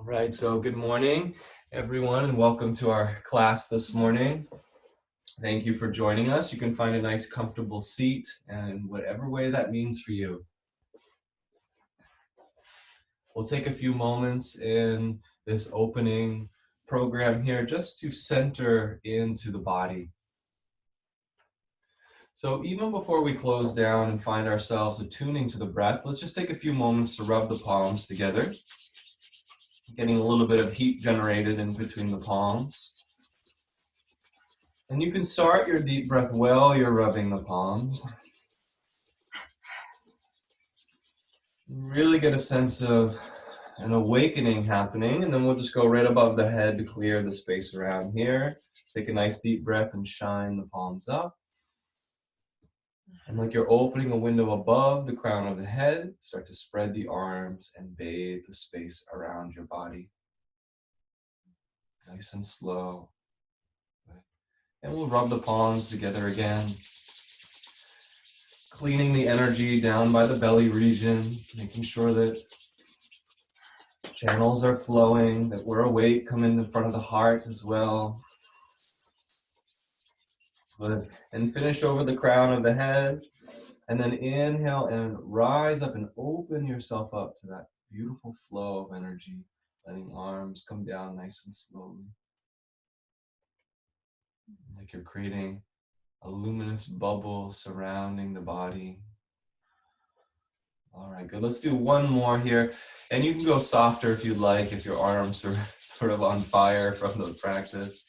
All right, so good morning, everyone, and welcome to our class this morning. Thank you for joining us. You can find a nice, comfortable seat, and whatever way that means for you. We'll take a few moments in this opening program here just to center into the body. So even before we close down and find ourselves attuning to the breath, let's just take a few moments to rub the palms together, getting a little bit of heat generated in between the palms. And you can start your deep breath while you're rubbing the palms. Really get a sense of an awakening happening, and then we'll just go right above the head to clear the space around here. Take a nice deep breath and shine the palms up. And like you're opening a window above the crown of the head, start to spread the arms and bathe the space around your body. Nice and slow. And we'll rub the palms together again, cleaning the energy down by the belly region, making sure that channels are flowing, that we're awake, coming in front of the heart as well. Good. And finish over the crown of the head. And then inhale and rise up and open yourself up to that beautiful flow of energy, letting arms come down nice and slowly. Like you're creating a luminous bubble surrounding the body. All right, good. Let's do one more here. And you can go softer if you'd like, if your arms are sort of on fire from the practice.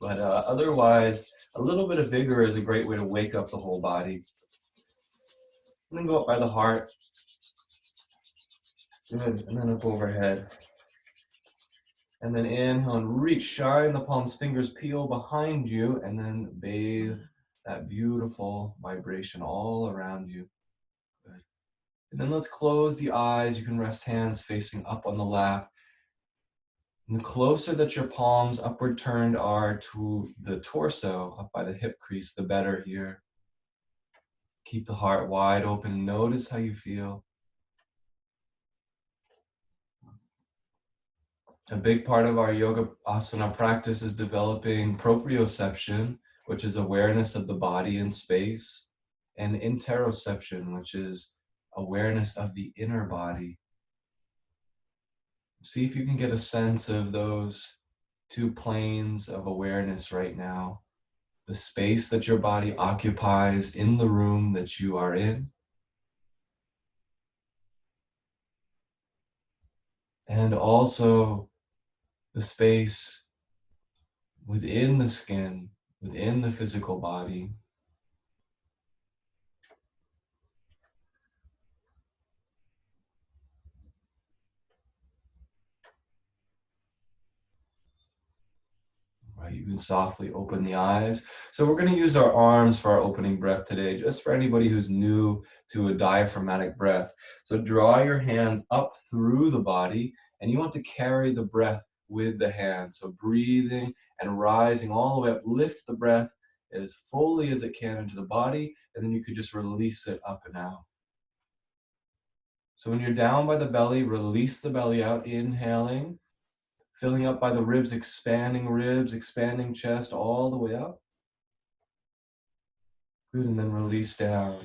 But otherwise, a little bit of vigor is a great way to wake up the whole body. And then go up by the heart. Good. And then up overhead. And then inhale and reach, shine the palms, fingers peel behind you, and then bathe that beautiful vibration all around you. Good. And then let's close the eyes. You can rest hands facing up on the lap. And the closer that your palms upward turned are to the torso, up by the hip crease, the better here. Keep the heart wide open. Notice how you feel. A big part of our yoga asana practice is developing proprioception, which is awareness of the body in space, and interoception, which is awareness of the inner body. See if you can get a sense of those two planes of awareness right now. The space that your body occupies in the room that you are in, and also the space within the skin, within the physical body. Right, you can softly open the eyes. So we're going to use our arms for our opening breath today, just for anybody who's new to a diaphragmatic breath. So draw your hands up through the body, and you want to carry the breath with the hands. So breathing and rising all the way up, lift the breath as fully as it can into the body, and then you could just release it up and out. So when you're down by the belly, release the belly out, inhaling. Filling up by the ribs, expanding chest all the way up. Good, and then release down.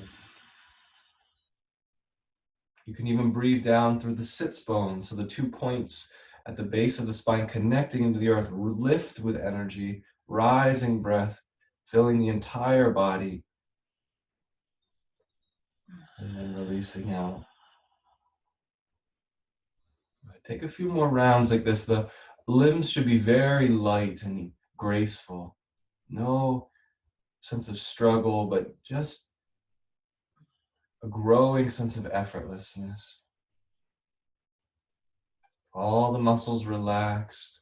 You can even breathe down through the sits bone, so the 2 points at the base of the spine connecting into the earth. Lift with energy, rising breath, filling the entire body. And then releasing out. Take a few more rounds like this. The limbs should be very light and graceful. No sense of struggle, but just a growing sense of effortlessness. All the muscles relaxed.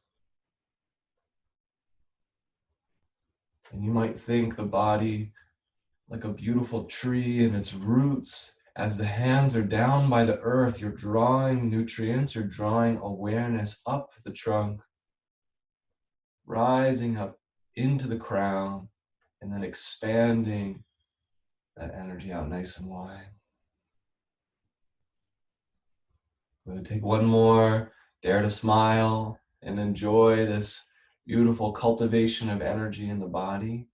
And you might think the body like a beautiful tree and its roots. As the hands are down by the earth, you're drawing nutrients, you're drawing awareness up the trunk, rising up into the crown, and then expanding that energy out nice and wide. We'll take one more Dare to smile and enjoy this beautiful cultivation of energy in the body.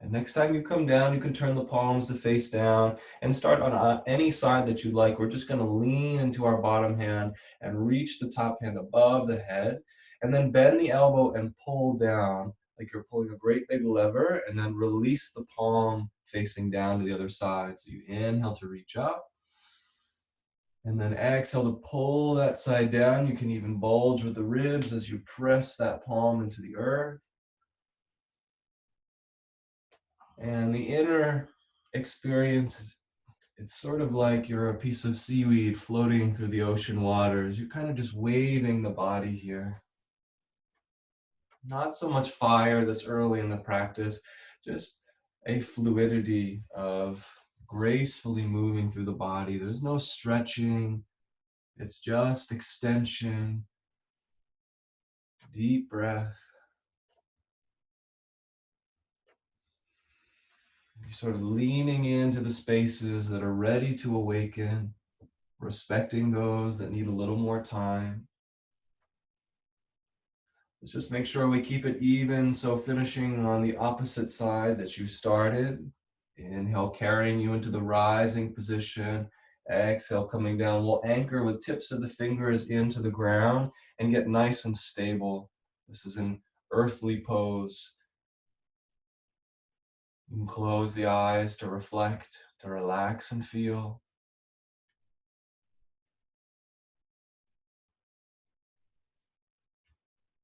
And next time you come down, you can turn the palms to face down and start on any side that you like. We're just going to lean into our bottom hand and reach the top hand above the head, and then bend the elbow and pull down like you're pulling a great big lever, and then release the palm facing down to the other side. So you inhale to reach up, and then exhale to pull that side down. You can even bulge with the ribs as you press that palm into the earth. And the inner experience, it's sort of like you're a piece of seaweed floating through the ocean waters. You're kind of just waving the body here. Not so much fire this early in the practice, just a fluidity of gracefully moving through the body. There's no stretching, it's just extension, deep breath. You're sort of leaning into the spaces that are ready to awaken, respecting those that need a little more time. Let's just make sure we keep it even. So finishing on the opposite side that you started. Inhale, carrying you into the rising position. Exhale, coming down. We'll anchor with tips of the fingers into the ground and get nice and stable. This is an earthly pose. You can close the eyes to reflect, to relax and feel.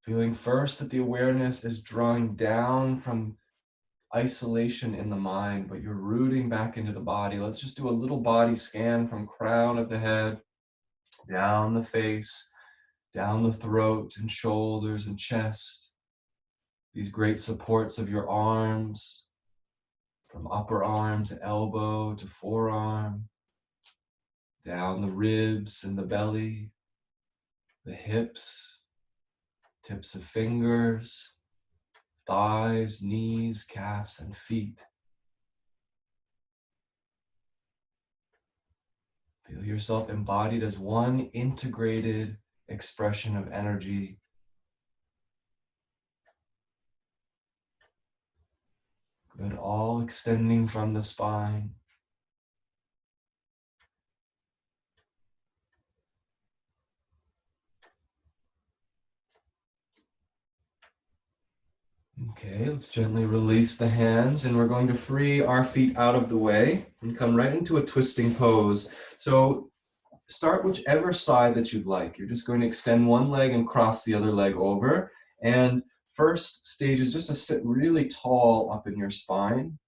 Feeling first that the awareness is drawing down from isolation in the mind, but you're rooting back into the body. Let's just do a little body scan from crown of the head, down the face, down the throat and shoulders and chest. These great supports of your arms, from upper arm to elbow to forearm, down the ribs and the belly, the hips, tips of fingers, thighs, knees, calves, and feet. Feel yourself embodied as one integrated expression of energy. Good, all extending from the spine. Okay, let's gently release the hands, and we're going to free our feet out of the way and come right into a twisting pose. So start whichever side that you'd like. You're just going to extend one leg and cross the other leg over. And first stage is just to sit really tall up in your spine.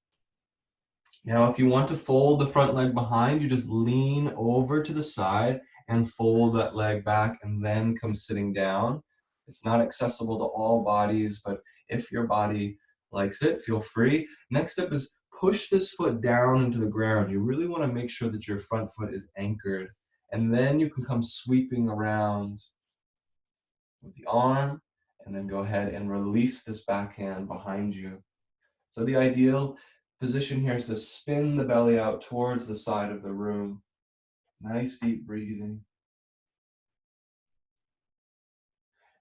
Now, if you want to fold the front leg behind, you just lean over to the side and fold that leg back and then come sitting down. It's not accessible to all bodies, but if your body likes it, feel free. Next step is push this foot down into the ground. You really want to make sure that your front foot is anchored. And then you can come sweeping around with the arm, and then go ahead and release this back hand behind you. So the ideal position here is to spin the belly out towards the side of the room. Nice deep breathing.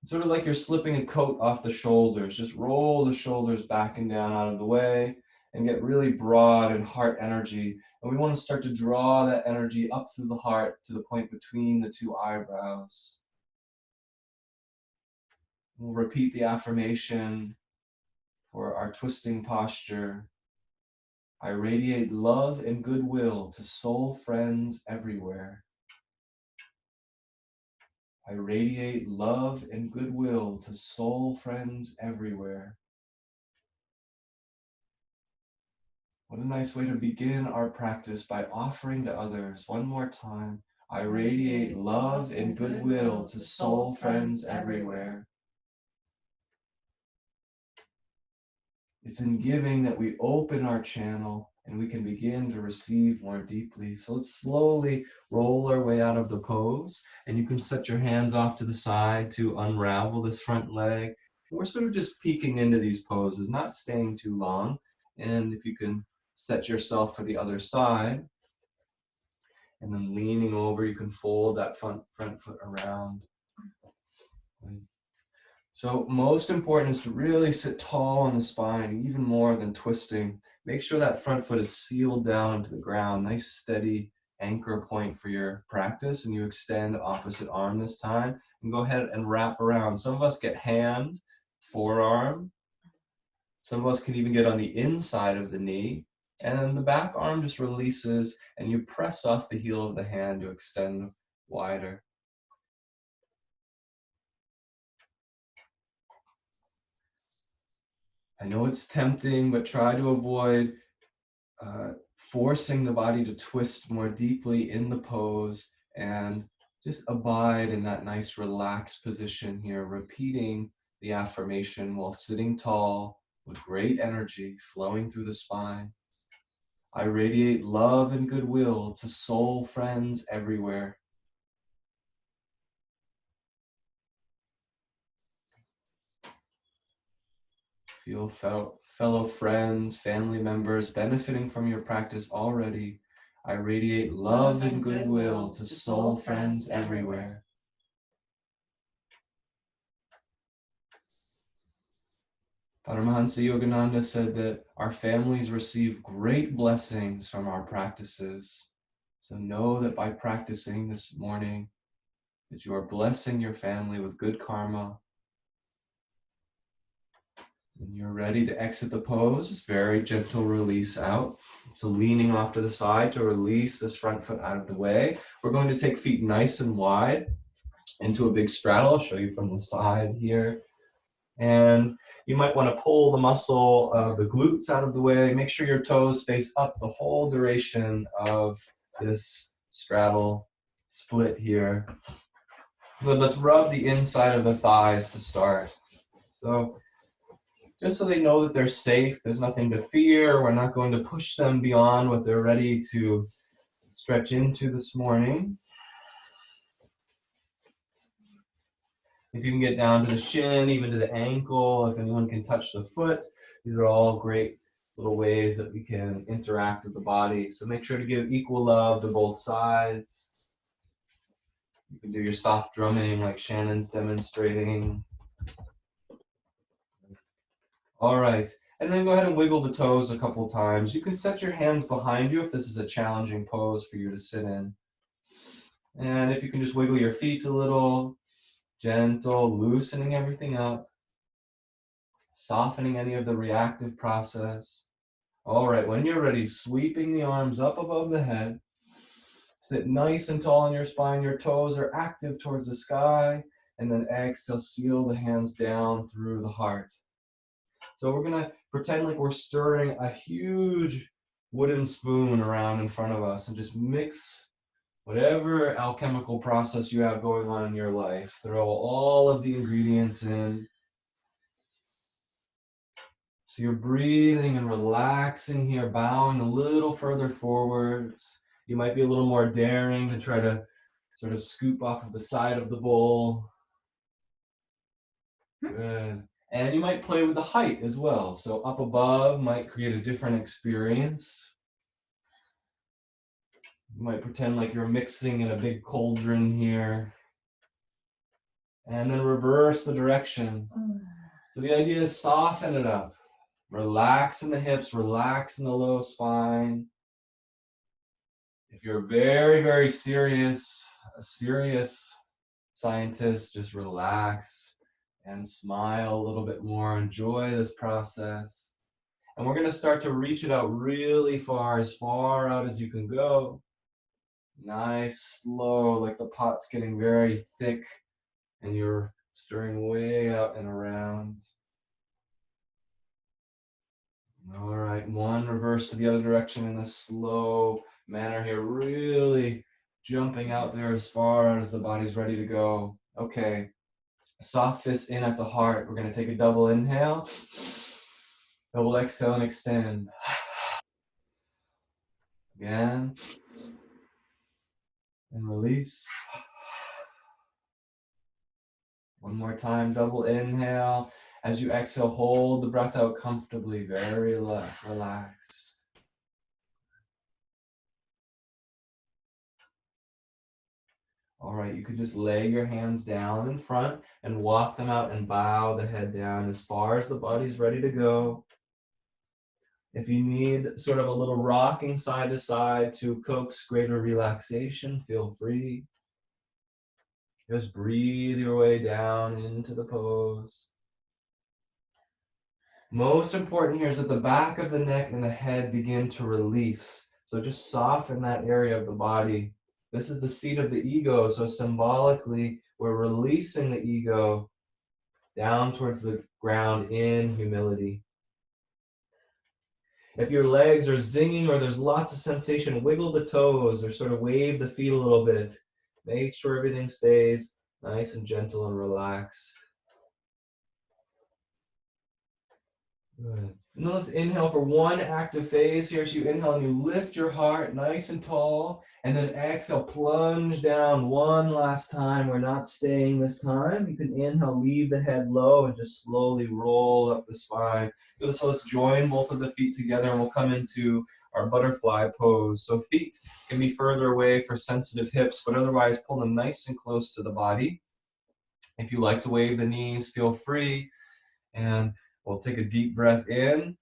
It's sort of like you're slipping a coat off the shoulders. Just roll the shoulders back and down out of the way and get really broad and heart energy. And we want to start to draw that energy up through the heart to the point between the two eyebrows. We'll repeat the affirmation for our twisting posture. I radiate love and goodwill to soul friends everywhere. I radiate love and goodwill to soul friends everywhere. What a nice way to begin our practice, by offering to others. One more time. I radiate love and goodwill to soul friends everywhere. It's in giving that we open our channel and we can begin to receive more deeply. So let's slowly roll our way out of the pose, and you can set your hands off to the side to unravel this front leg. We're sort of just peeking into these poses, not staying too long. And if you can set yourself for the other side, And then leaning over, you can fold that front foot around. So most important is to really sit tall on the spine, even more than twisting. Make sure that front foot is sealed down into the ground. Nice steady anchor point for your practice. And you extend opposite arm this time. And go ahead and wrap around. Some of us get hand, forearm. Some of us can even get on the inside of the knee. And then the back arm just releases and you press off the heel of the hand to extend wider. I know it's tempting, but try to avoid forcing the body to twist more deeply in the pose, and just abide in that nice relaxed position here, repeating the affirmation while sitting tall with great energy flowing through the spine. I radiate love and goodwill to soul friends everywhere. Feel fellow friends, family members benefiting from your practice already. I radiate love and goodwill to soul friends everywhere. Paramhansa Yogananda said that our families receive great blessings from our practices. So know that by practicing this morning, that you are blessing your family with good karma. When you're ready to exit the pose, just very gentle release out. So leaning off to the side to release this front foot out of the way. We're going to take feet nice and wide into a big straddle. I'll show you from the side here. And you might want to pull the muscle of the glutes out of the way. Make sure your toes face up the whole duration of this straddle split here. But let's rub the inside of the thighs to start. So just so they know that they're safe, there's nothing to fear. We're not going to push them beyond what they're ready to stretch into this morning. If you can get down to the shin, even to the ankle, if anyone can touch the foot, these are all great little ways that we can interact with the body. So make sure to give equal love to both sides. You can do your soft drumming like Shannon's demonstrating. All right, and then go ahead and wiggle the toes a couple times. You can set your hands behind you if this is a challenging pose for you to sit in. And if you can just wiggle your feet a little, gentle, loosening everything up, softening any of the reactive process. All right, when you're ready, sweeping the arms up above the head. Sit nice and tall on your spine. Your toes are active towards the sky. And then exhale, seal the hands down through the heart. So we're going to pretend like we're stirring a huge wooden spoon around in front of us and just mix whatever alchemical process you have going on in your life. Throw all of the ingredients in. So you're breathing and relaxing here, bowing a little further forwards. You might be a little more daring to try to sort of scoop off of the side of the bowl. Good. And you might play with the height as well. So up above might create a different experience. You might pretend like you're mixing in a big cauldron here. And then reverse the direction. So the idea is soften it up. Relax in the hips, relax in the low spine. If you're very, very serious, a serious scientist, just relax and smile a little bit more. Enjoy this process. And we're going to start to reach it out really far out as you can go. Nice, slow, like the pot's getting very thick and you're stirring way out and around. All right, one reverse to the other direction in a slow manner here, really jumping out there as far out as the body's ready to go. Okay, soft fist in at the heart. We're going to take a double inhale, double exhale and extend. Again, and release. One more time, double inhale. As you exhale, hold the breath out comfortably, very relaxed. All right, you could just lay your hands down in front and walk them out and bow the head down as far as the body's ready to go. If you need sort of a little rocking side to side to coax greater relaxation, feel free. Just breathe your way down into the pose. Most important here is that the back of the neck and the head begin to release. So just soften that area of the body. This is the seat of the ego, so symbolically, we're releasing the ego down towards the ground in humility. If your legs are zinging or there's lots of sensation, wiggle the toes or sort of wave the feet a little bit. Make sure everything stays nice and gentle and relaxed. Good. And then let's inhale for one active phase here. So you inhale and you lift your heart nice and tall. And then exhale, plunge down one last time. We're not staying this time. You can inhale, leave the head low, and just slowly roll up the spine. So let's join both of the feet together and we'll come into our butterfly pose. So feet can be further away for sensitive hips, but otherwise pull them nice and close to the body. If you like to wave the knees, feel free. And we'll take a deep breath in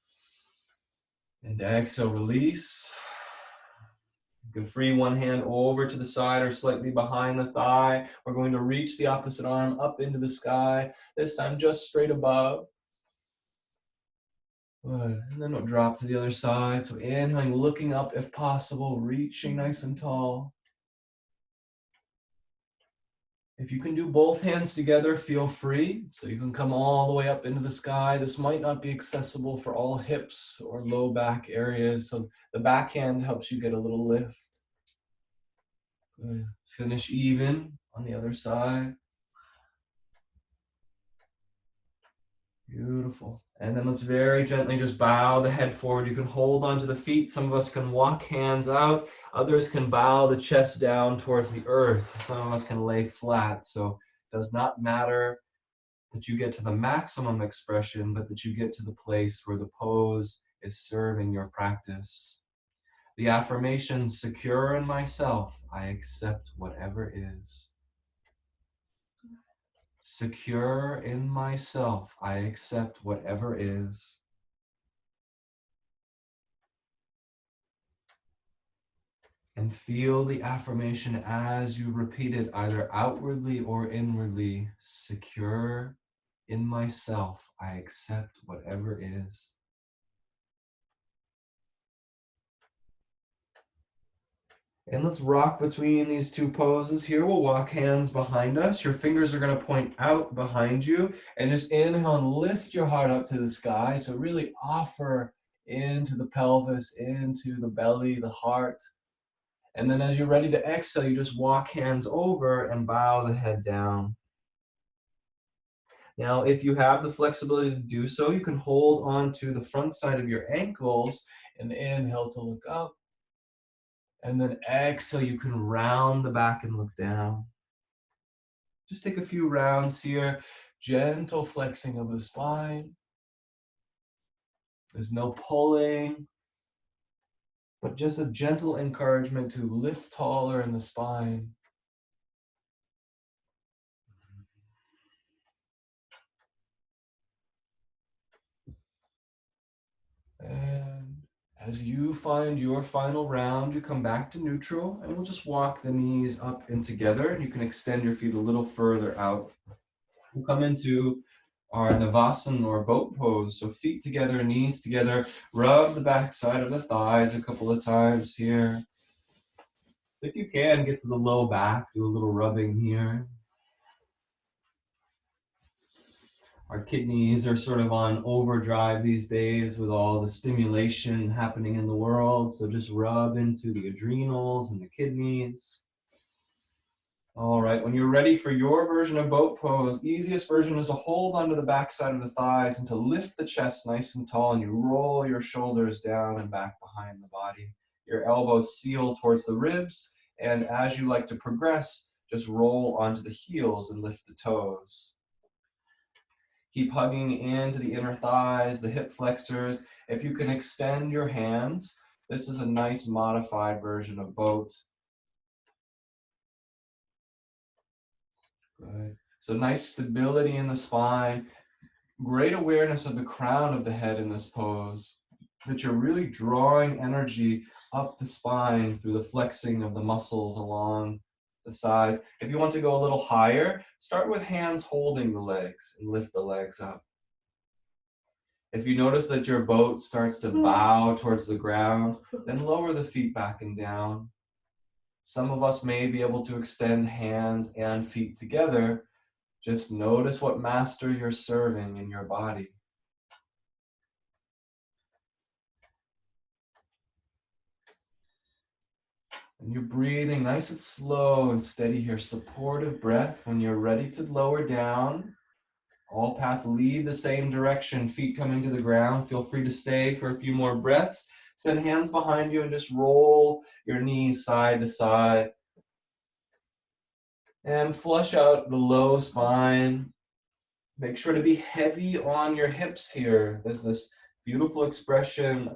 and exhale, release. You can free one hand over to the side or slightly behind the thigh. We're going to reach the opposite arm up into the sky, this time just straight above. Good. And then we'll drop to the other side. So inhaling, looking up if possible, reaching nice and tall. If you can do both hands together, feel free. So you can come all the way up into the sky. This might not be accessible for all hips or low back areas. So the back hand helps you get a little lift. Good. Finish even on the other side. Beautiful. And then let's very gently just bow the head forward. You can hold onto the feet. Some of us can walk hands out. Others can bow the chest down towards the earth. Some of us can lay flat. So it does not matter that you get to the maximum expression, but that you get to the place where the pose is serving your practice. The affirmation, secure in myself, I accept whatever is. Secure in myself, I accept whatever is. And feel the affirmation as you repeat it, either outwardly or inwardly. Secure in myself, I accept whatever is. And let's rock between these two poses here. We'll walk hands behind us. Your fingers are going to point out behind you. And just inhale and lift your heart up to the sky. So really offer into the pelvis, into the belly, the heart. And then as you're ready to exhale, you just walk hands over and bow the head down. Now, if you have the flexibility to do so, you can hold on to the front side of your ankles and inhale to look up. And then exhale, you can round the back and look down. Just take a few rounds here. Gentle flexing of the spine. There's no pulling, but just a gentle encouragement to lift taller in the spine. And as you find your final round, you come back to neutral, and we'll just walk the knees up and together, and you can extend your feet a little further out. We'll come into our Navasana or boat pose. So feet together, knees together. Rub the back side of the thighs a couple of times here. If you can, get to the low back, do a little rubbing here. Our kidneys are sort of on overdrive these days with all the stimulation happening in the world. So just rub into the adrenals and the kidneys. All right, when you're ready for your version of boat pose, easiest version is to hold onto the back side of the thighs and to lift the chest nice and tall, and you roll your shoulders down and back behind the body. Your elbows seal towards the ribs, and as you like to progress, just roll onto the heels and lift the toes. Keep hugging into the inner thighs, the hip flexors. If you can extend your hands, this is a nice modified version of boat. Good. So nice stability in the spine, great awareness of the crown of the head in this pose, that you're really drawing energy up the spine through the flexing of the muscles along the sides. If you want to go a little higher, start with hands holding the legs and lift the legs up. If you notice that your boat starts to bow towards the ground, then lower the feet back and down. Some of us may be able to extend hands and feet together. Just notice what master you're serving in your body. And you're breathing nice and slow and steady here. Supportive breath. When you're ready to lower down, all paths lead the same direction, feet coming to the ground. Feel free to stay for a few more breaths. Send hands behind you and just roll your knees side to side. And flush out the low spine. Make sure to be heavy on your hips here. There's this beautiful expression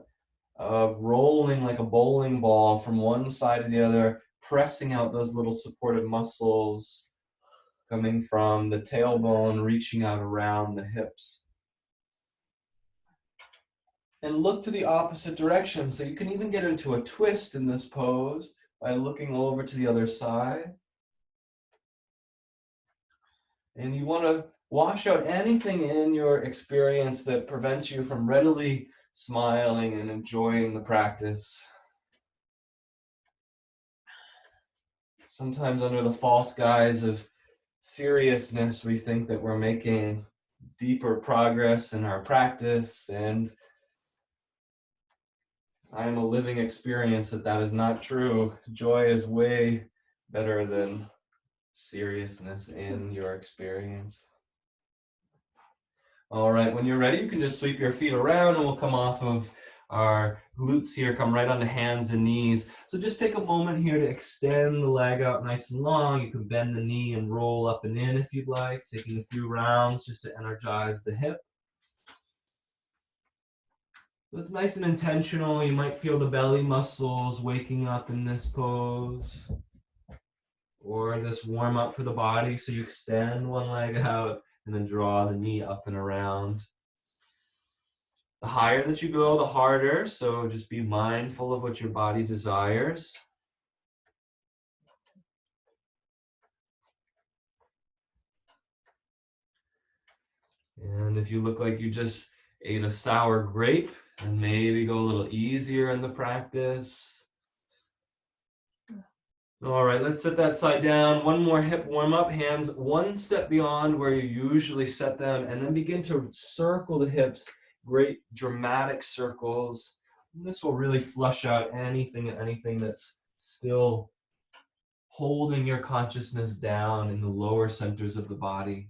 of rolling like a bowling ball from one side to the other, pressing out those little supportive muscles coming from the tailbone, reaching out around the hips. And look to the opposite direction. So you can even get into a twist in this pose by looking over to the other side. And you want to wash out anything in your experience that prevents you from readily smiling and enjoying the practice. Sometimes under the false guise of seriousness, we think that we're making deeper progress in our practice, and I'm a living experience that that is not true. Joy is way better than seriousness in your experience. All right, when you're ready, you can just sweep your feet around and we'll come off of our glutes here, come right onto hands and knees. So just take a moment here to extend the leg out nice and long. You can bend the knee and roll up and in if you'd like, taking a few rounds just to energize the hip. So it's nice and intentional. You might feel the belly muscles waking up in this pose, or this warm up for the body. So you extend one leg out and then draw the knee up and around. The higher that you go, the harder. So just be mindful of what your body desires. And if you look like you just ate a sour grape, and maybe go a little easier in the practice. All right, let's set that side down. One more hip warm up, hands one step beyond where you usually set them, and then begin to circle the hips, great dramatic circles. And this will really flush out anything that's still holding your consciousness down in the lower centers of the body.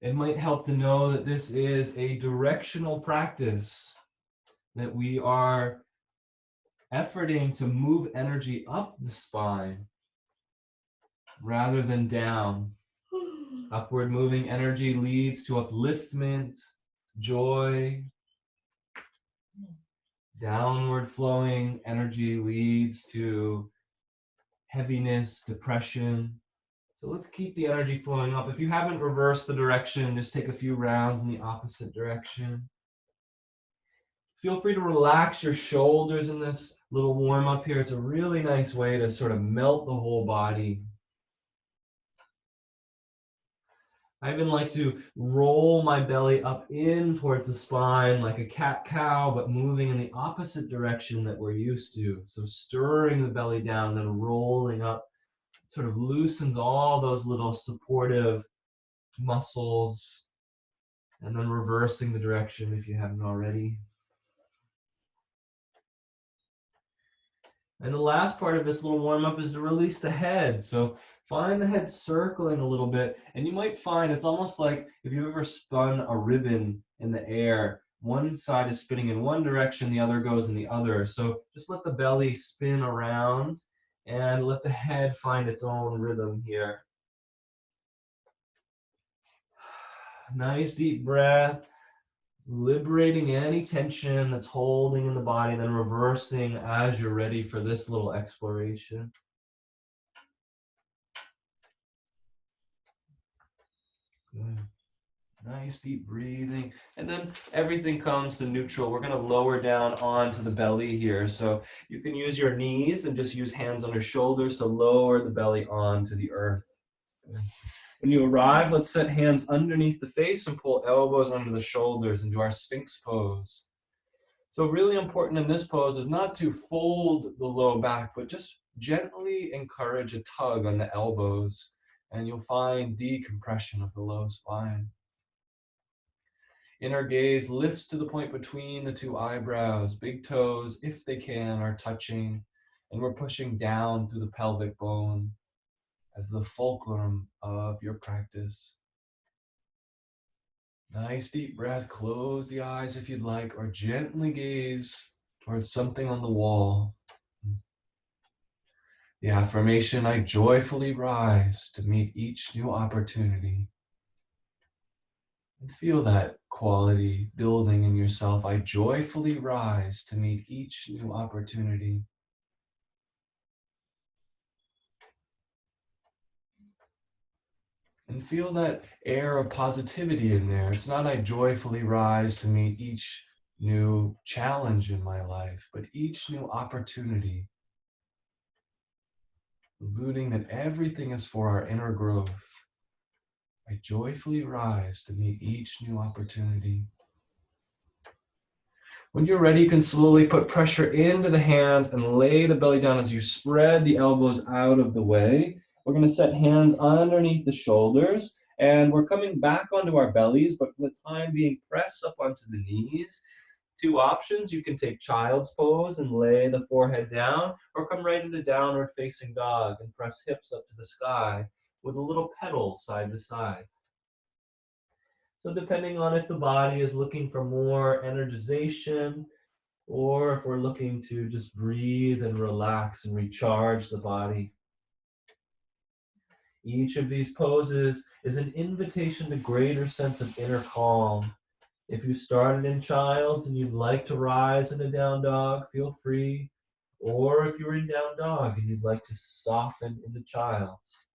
It might help to know that this is a directional practice, that we are efforting to move energy up the spine rather than down. Upward moving energy leads to upliftment, joy. Downward flowing energy leads to heaviness, depression. So let's keep the energy flowing up. If you haven't reversed the direction, just take a few rounds in the opposite direction. Feel free to relax your shoulders in this little warm up here. It's a really nice way to sort of melt the whole body. I even like to roll my belly up in towards the spine like a cat-cow, but moving in the opposite direction that we're used to. So stirring the belly down, then rolling up, sort of loosens all those little supportive muscles, and then reversing the direction if you haven't already. And the last part of this little warm-up is to release the head. So find the head circling a little bit, and you might find it's almost like if you've ever spun a ribbon in the air, one side is spinning in one direction, the other goes in the other. So just let the belly spin around and let the head find its own rhythm here. Nice deep breath. Liberating any tension that's holding in the body, then reversing as you're ready for this little exploration. Good. Nice deep breathing. And then everything comes to neutral. We're going to lower down onto the belly here. So you can use your knees and just use hands on your shoulders to lower the belly onto the earth. Good. When you arrive, let's set hands underneath the face and pull elbows under the shoulders and do our Sphinx pose. So really important in this pose is not to fold the low back, but just gently encourage a tug on the elbows, and you'll find decompression of the low spine. Inner gaze lifts to the point between the two eyebrows. Big toes, if they can, are touching, and we're pushing down through the pelvic bone as the fulcrum of your practice. Nice deep breath. Close the eyes if you'd like, or gently gaze towards something on the wall. The affirmation, I joyfully rise to meet each new opportunity. And feel that quality building in yourself. I joyfully rise to meet each new opportunity. And feel that air of positivity in there. It's not I joyfully rise to meet each new challenge in my life, but each new opportunity. Alluding that everything is for our inner growth. I joyfully rise to meet each new opportunity. When you're ready, you can slowly put pressure into the hands and lay the belly down as you spread the elbows out of the way. We're going to set hands underneath the shoulders, and we're coming back onto our bellies, but for the time being, press up onto the knees. Two options: you can take child's pose and lay the forehead down, or come right into downward facing dog and press hips up to the sky with a little pedal side to side. So depending on if the body is looking for more energization, or if we're looking to just breathe and relax and recharge the body. Each of these poses is an invitation to greater sense of inner calm. If you started in child's and you'd like to rise into down dog, feel free. Or if you're in down dog and you'd like to soften into child's.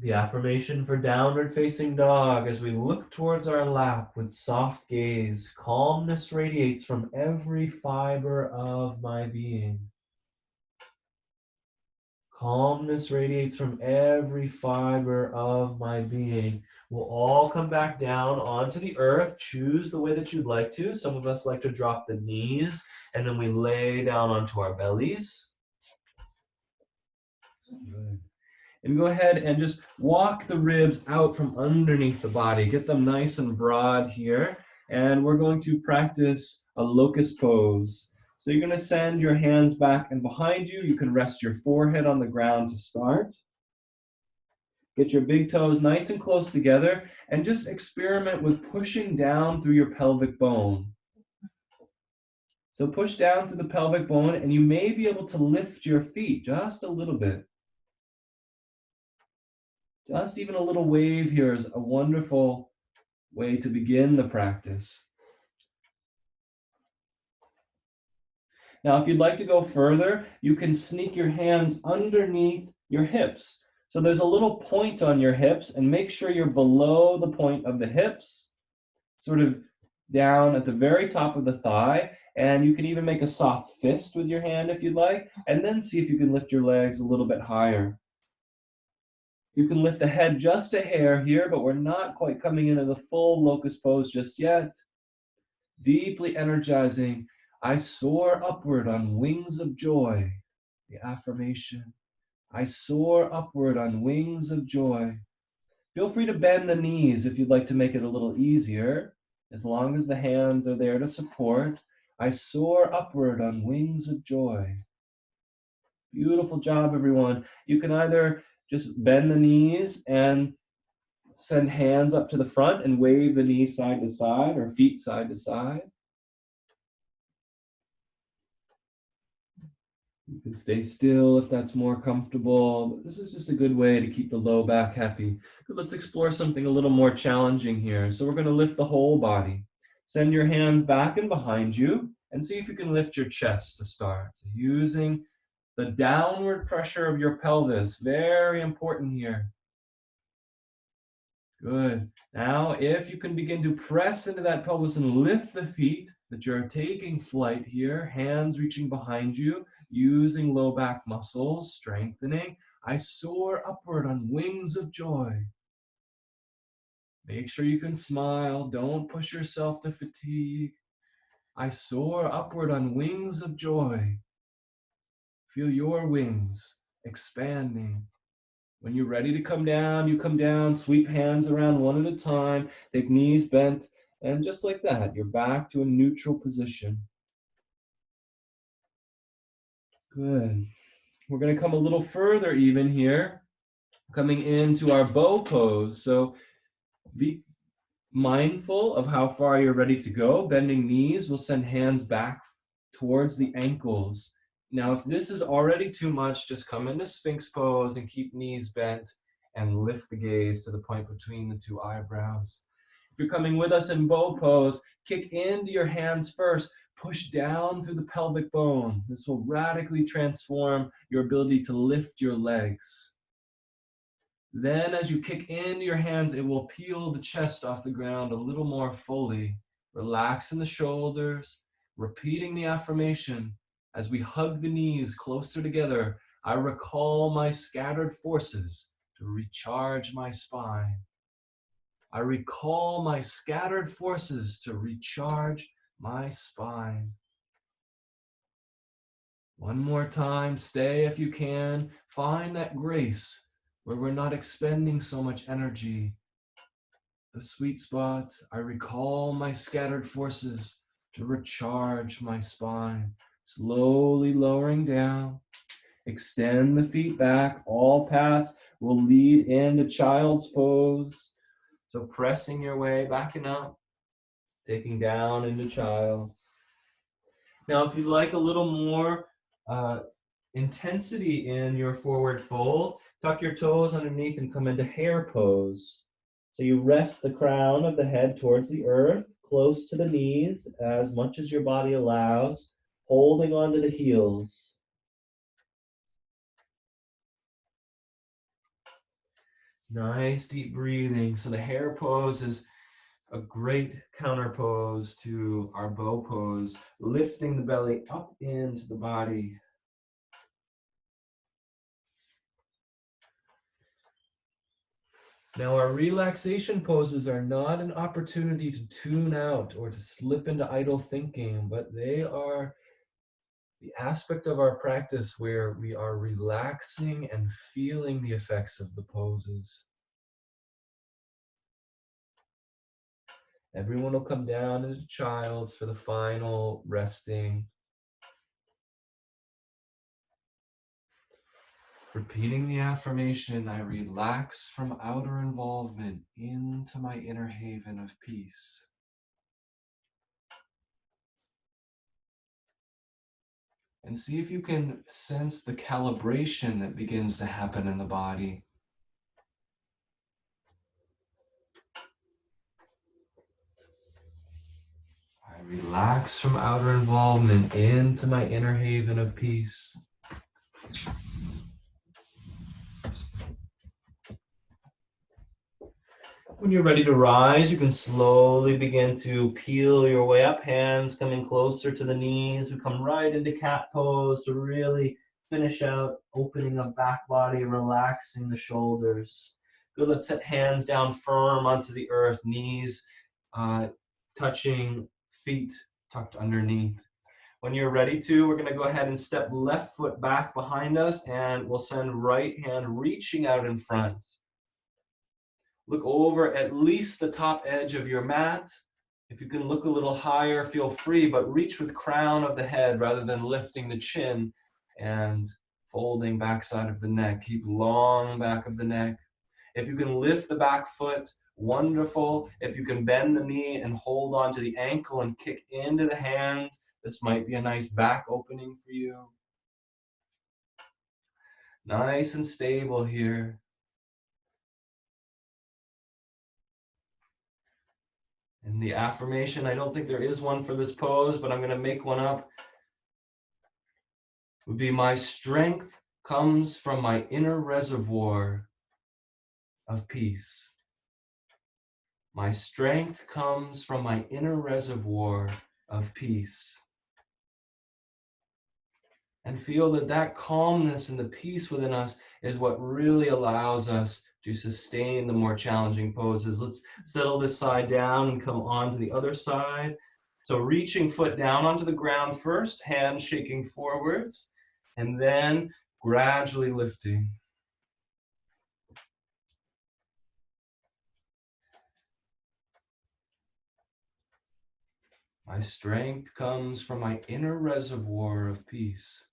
The affirmation for downward facing dog: as we look towards our lap with soft gaze, calmness radiates from every fiber of my being. Calmness radiates from every fiber of my being. We'll all come back down onto the earth. Choose the way that you'd like to. Some of us like to drop the knees, and then we lay down onto our bellies. Good. And go ahead and just walk the ribs out from underneath the body. Get them nice and broad here. And we're going to practice a locust pose. So you're going to send your hands back and behind you. You can rest your forehead on the ground to start. Get your big toes nice and close together and just experiment with pushing down through your pelvic bone. So push down through the pelvic bone, and you may be able to lift your feet just a little bit. Just even a little wave here is a wonderful way to begin the practice. Now, if you'd like to go further, you can sneak your hands underneath your hips. So there's a little point on your hips, and make sure you're below the point of the hips, sort of down at the very top of the thigh. And you can even make a soft fist with your hand if you'd like, and then see if you can lift your legs a little bit higher. You can lift the head just a hair here, but we're not quite coming into the full locust pose just yet. Deeply energizing. I soar upward on wings of joy. The affirmation. I soar upward on wings of joy. Feel free to bend the knees if you'd like to make it a little easier, as long as the hands are there to support. I soar upward on wings of joy. Beautiful job, everyone. You can either just bend the knees and send hands up to the front and wave the knees side to side or feet side to side. You can stay still if that's more comfortable. But this is just a good way to keep the low back happy. But let's explore something a little more challenging here. So we're going to lift the whole body. Send your hands back and behind you and see if you can lift your chest to start. So using the downward pressure of your pelvis, very important here. Good. Now, if you can begin to press into that pelvis and lift the feet, that you're taking flight here, hands reaching behind you, using low back muscles, strengthening. I soar upward on wings of joy. Make sure you can smile. Don't push yourself to fatigue. I soar upward on wings of joy. Feel your wings expanding. When you're ready to come down, you come down, sweep hands around one at a time, take knees bent, and just like that, you're back to a neutral position. Good. We're going to come a little further even here, coming into our bow pose. So be mindful of how far you're ready to go. Bending knees, we'll send hands back towards the ankles. Now, if this is already too much, just come into Sphinx pose and keep knees bent and lift the gaze to the point between the two eyebrows. If you're coming with us in bow pose, kick into your hands first. Push down through the pelvic bone. This will radically transform your ability to lift your legs. Then as you kick into your hands, it will peel the chest off the ground a little more fully. Relaxing the shoulders, repeating the affirmation. As we hug the knees closer together, I recall my scattered forces to recharge my spine. I recall my scattered forces to recharge my spine. One more time, stay if you can. Find that grace where we're not expending so much energy. The sweet spot, I recall my scattered forces to recharge my spine. Slowly lowering down. Extend the feet back. All paths will lead into child's pose. So pressing your way back and up, taking down into child's. Now, if you'd like a little more intensity in your forward fold, tuck your toes underneath and come into hare pose. So you rest the crown of the head towards the earth, close to the knees, as much as your body allows, holding onto the heels. Nice deep breathing. So the hare pose is a great counter pose to our bow pose, lifting the belly up into the body. Now, our relaxation poses are not an opportunity to tune out or to slip into idle thinking, but they are the aspect of our practice where we are relaxing and feeling the effects of the poses. Everyone will come down into child's for the final resting. Repeating the affirmation, I relax from outer involvement into my inner haven of peace. And see if you can sense the calibration that begins to happen in the body. I relax from outer involvement into my inner haven of peace. When you're ready to rise, you can slowly begin to peel your way up, hands coming closer to the knees. We come right into cat pose to really finish out opening up back body, relaxing the shoulders. Good, let's set hands down firm onto the earth, knees touching, feet tucked underneath. When you're ready to, we're going to go ahead and step left foot back behind us, and we'll send right hand reaching out in front. Look over at least the top edge of your mat. If you can look a little higher, feel free, but reach with crown of the head rather than lifting the chin and folding backside of the neck. Keep long back of the neck. If you can lift the back foot, wonderful. If you can bend the knee and hold on to the ankle and kick into the hand, this might be a nice back opening for you. Nice and stable here. And the affirmation, I don't think there is one for this pose, but I'm going to make one up, would be, my strength comes from my inner reservoir of peace. My strength comes from my inner reservoir of peace. And feel that that calmness and the peace within us is what really allows us to sustain the more challenging poses. Let's settle this side down and come on to the other side. So reaching foot down onto the ground first, hand shaking forwards, and then gradually lifting. My strength comes from my inner reservoir of peace.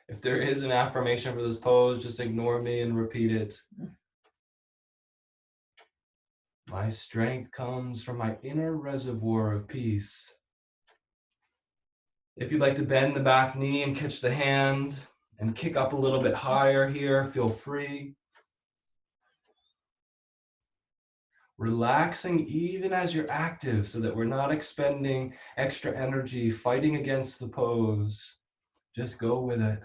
If there is an affirmation for this pose, just ignore me and repeat it. My strength comes from my inner reservoir of peace. If you'd like to bend the back knee and catch the hand and kick up a little bit higher here, feel free. Relaxing even as you're active so that we're not expending extra energy fighting against the pose. Just go with it.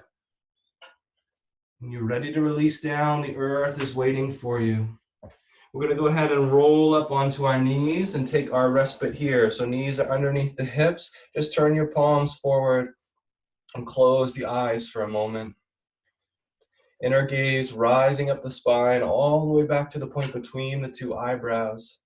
When you're ready to release down, the earth is waiting for you. We're going to go ahead and roll up onto our knees and take our respite here. So knees are underneath the hips. Just turn your palms forward and close the eyes for a moment. Inner gaze rising up the spine all the way back to the point between the two eyebrows.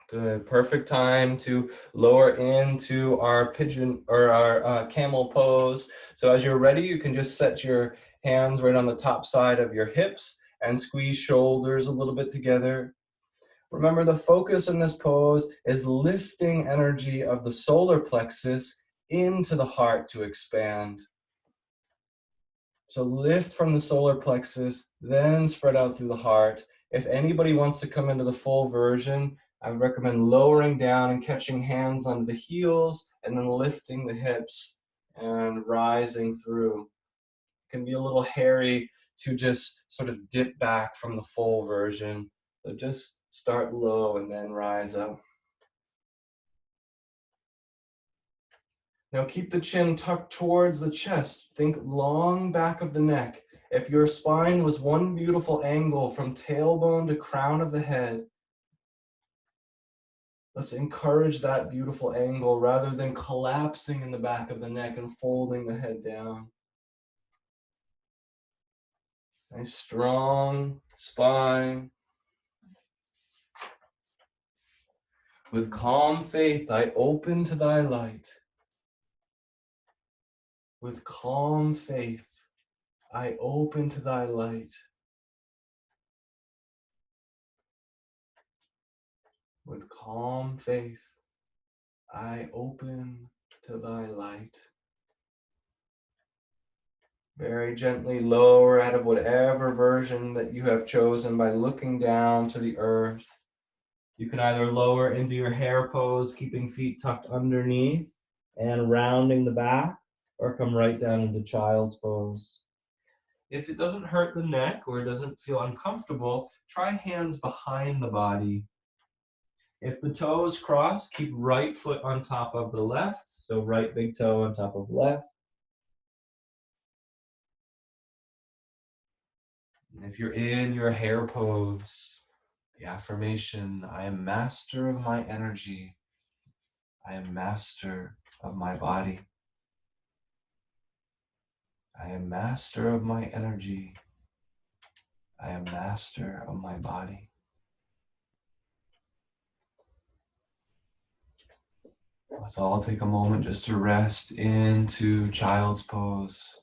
Good, perfect time to lower into our pigeon or our camel pose. So as you're ready, you can just set your hands right on the top side of your hips and squeeze shoulders a little bit together. Remember, the focus in this pose is lifting energy of the solar plexus into the heart to expand. So lift from the solar plexus, then spread out through the heart. If anybody wants to come into the full version, I recommend lowering down and catching hands onto the heels and then lifting the hips and rising through. It can be a little hairy to just sort of dip back from the full version. So just start low and then rise up. Now keep the chin tucked towards the chest. Think long back of the neck. If your spine was one beautiful angle from tailbone to crown of the head, let's encourage that beautiful angle rather than collapsing in the back of the neck and folding the head down. Nice strong spine. With calm faith, I open to thy light. With calm faith, I open to thy light. With calm faith, I open to thy light. Very gently lower out of whatever version that you have chosen by looking down to the earth. You can either lower into your hare pose, keeping feet tucked underneath and rounding the back, or come right down into child's pose. If it doesn't hurt the neck or it doesn't feel uncomfortable, try hands behind the body. If the toes cross, keep right foot on top of the left. So right big toe on top of left. And if you're in your hare pose, the affirmation, I am master of my energy. I am master of my body. I am master of my energy. I am master of my body. Let's all take a moment just to rest into child's pose.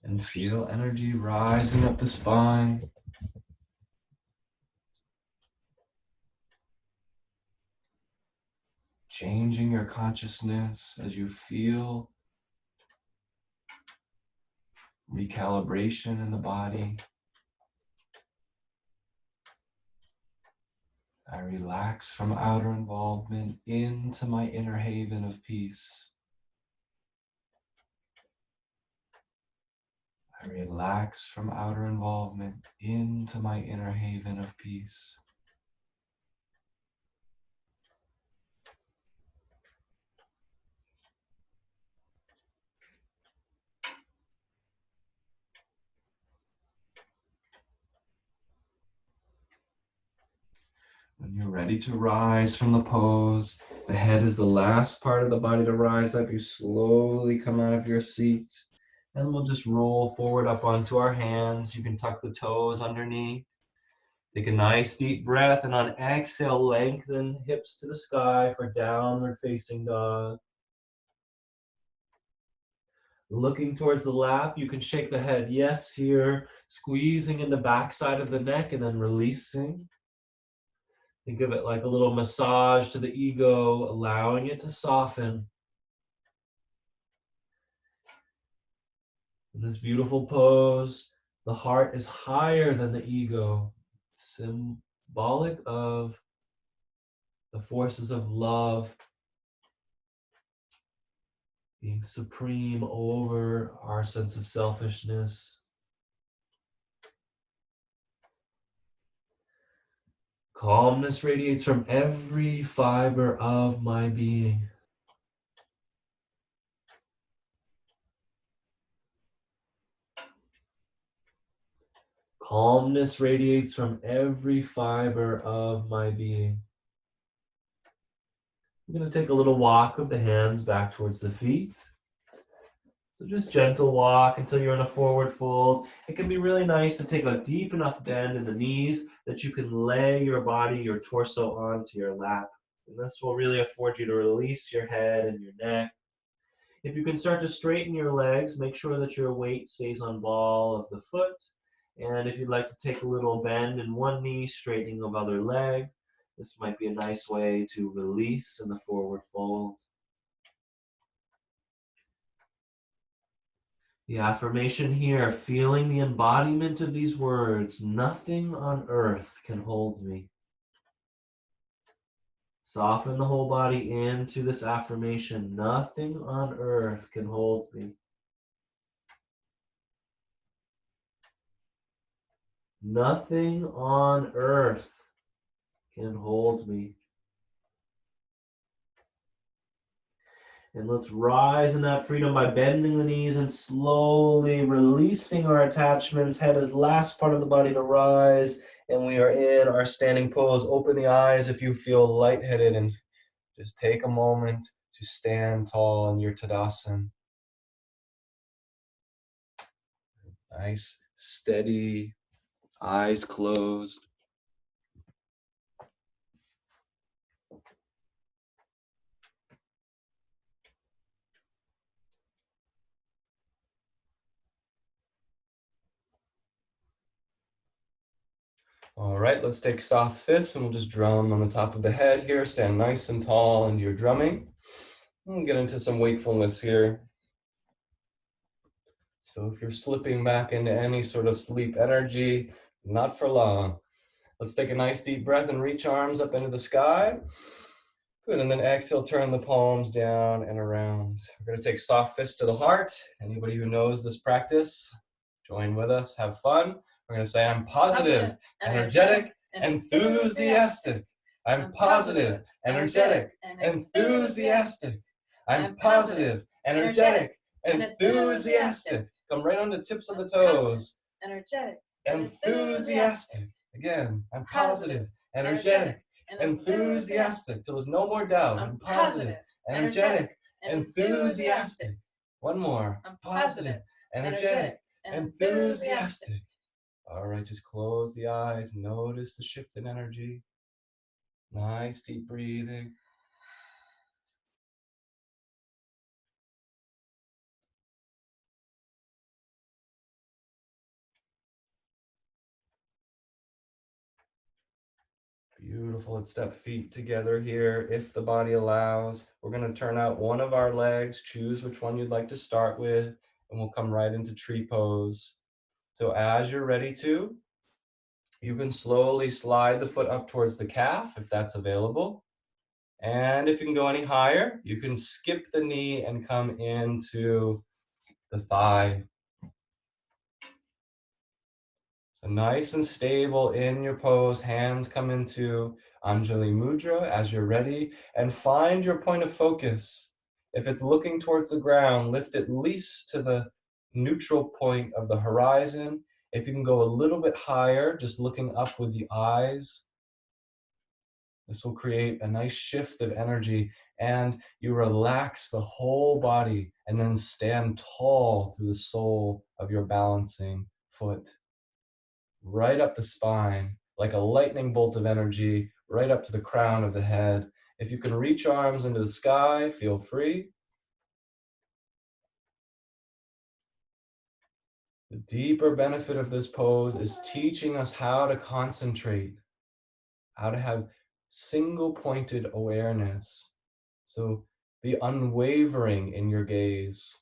And feel energy rising up the spine. your consciousness as you feel recalibration in the body. I relax from outer involvement into my inner haven of peace. I relax from outer involvement into my inner haven of peace. When you're ready to rise from the pose, the head is the last part of the body to rise up. You slowly come out of your seat, and we'll just roll forward up onto our hands. You can tuck the toes underneath. Take a nice deep breath, and on exhale, lengthen hips to the sky for downward facing dog. Looking towards the lap, you can shake the head yes here, squeezing in the backside of the neck and then releasing. Think of it like a little massage to the ego, allowing it to soften. In this beautiful pose, the heart is higher than the ego, symbolic of the forces of love being supreme over our sense of selfishness. Calmness radiates from every fiber of my being. Calmness radiates from every fiber of my being. I'm going to take a little walk of the hands back towards the feet. So just gentle walk until you're in a forward fold. It can be really nice to take a deep enough bend in the knees that you can lay your body, your torso onto your lap. And this will really afford you to release your head and your neck. If you can start to straighten your legs, make sure that your weight stays on ball of the foot. And if you'd like to take a little bend in one knee, straightening of other leg, this might be a nice way to release in the forward fold. The affirmation here, feeling the embodiment of these words, nothing on earth can hold me. Soften the whole body into this affirmation, nothing on earth can hold me. Nothing on earth can hold me. And let's rise in that freedom by bending the knees and slowly releasing our attachments. Head is last part of the body to rise. And we are in our standing pose. Open the eyes if you feel lightheaded and just take a moment to stand tall in your Tadasana. Nice, steady, eyes closed. All right, let's take soft fists and we'll just drum on the top of the head here. Stand nice and tall into your drumming. We'll get into some wakefulness here. So if you're slipping back into any sort of sleep energy, not for long. Let's take a nice deep breath and reach arms up into the sky. Good, and then exhale, turn the palms down and around. We're gonna take soft fists to the heart. Anybody who knows this practice, join with us, have fun. We're gonna say, I'm positive, energetic, enthusiastic. I'm positive, energetic, enthusiastic. I'm positive, energetic, enthusiastic. Come right on the tips of the toes. Energetic, Enthusiastic. Again, I'm positive, energetic, enthusiastic. Till there's no more doubt. I'm positive, energetic, enthusiastic. One more. I'm positive, energetic, enthusiastic. All right, just close the eyes. Notice the shift in energy. Nice deep breathing. Beautiful. Let's step feet together here if the body allows. We're going to turn out one of our legs, choose which one you'd like to start with, and we'll come right into tree pose. So as you're ready to, you can slowly slide the foot up towards the calf if that's available. And if you can go any higher, you can skip the knee and come into the thigh. So nice and stable in your pose, hands come into Anjali Mudra as you're ready, and find your point of focus. If it's looking towards the ground, lift at least to the neutral point of the horizon. If you can go a little bit higher, just looking up with the eyes, this will create a nice shift of energy, and you relax the whole body and then stand tall through the sole of your balancing foot. Right up the spine, like a lightning bolt of energy, right up to the crown of the head. If you can reach arms into the sky, feel free. The deeper benefit of this pose is teaching us how to concentrate, how to have single pointed awareness. So be unwavering in your gaze.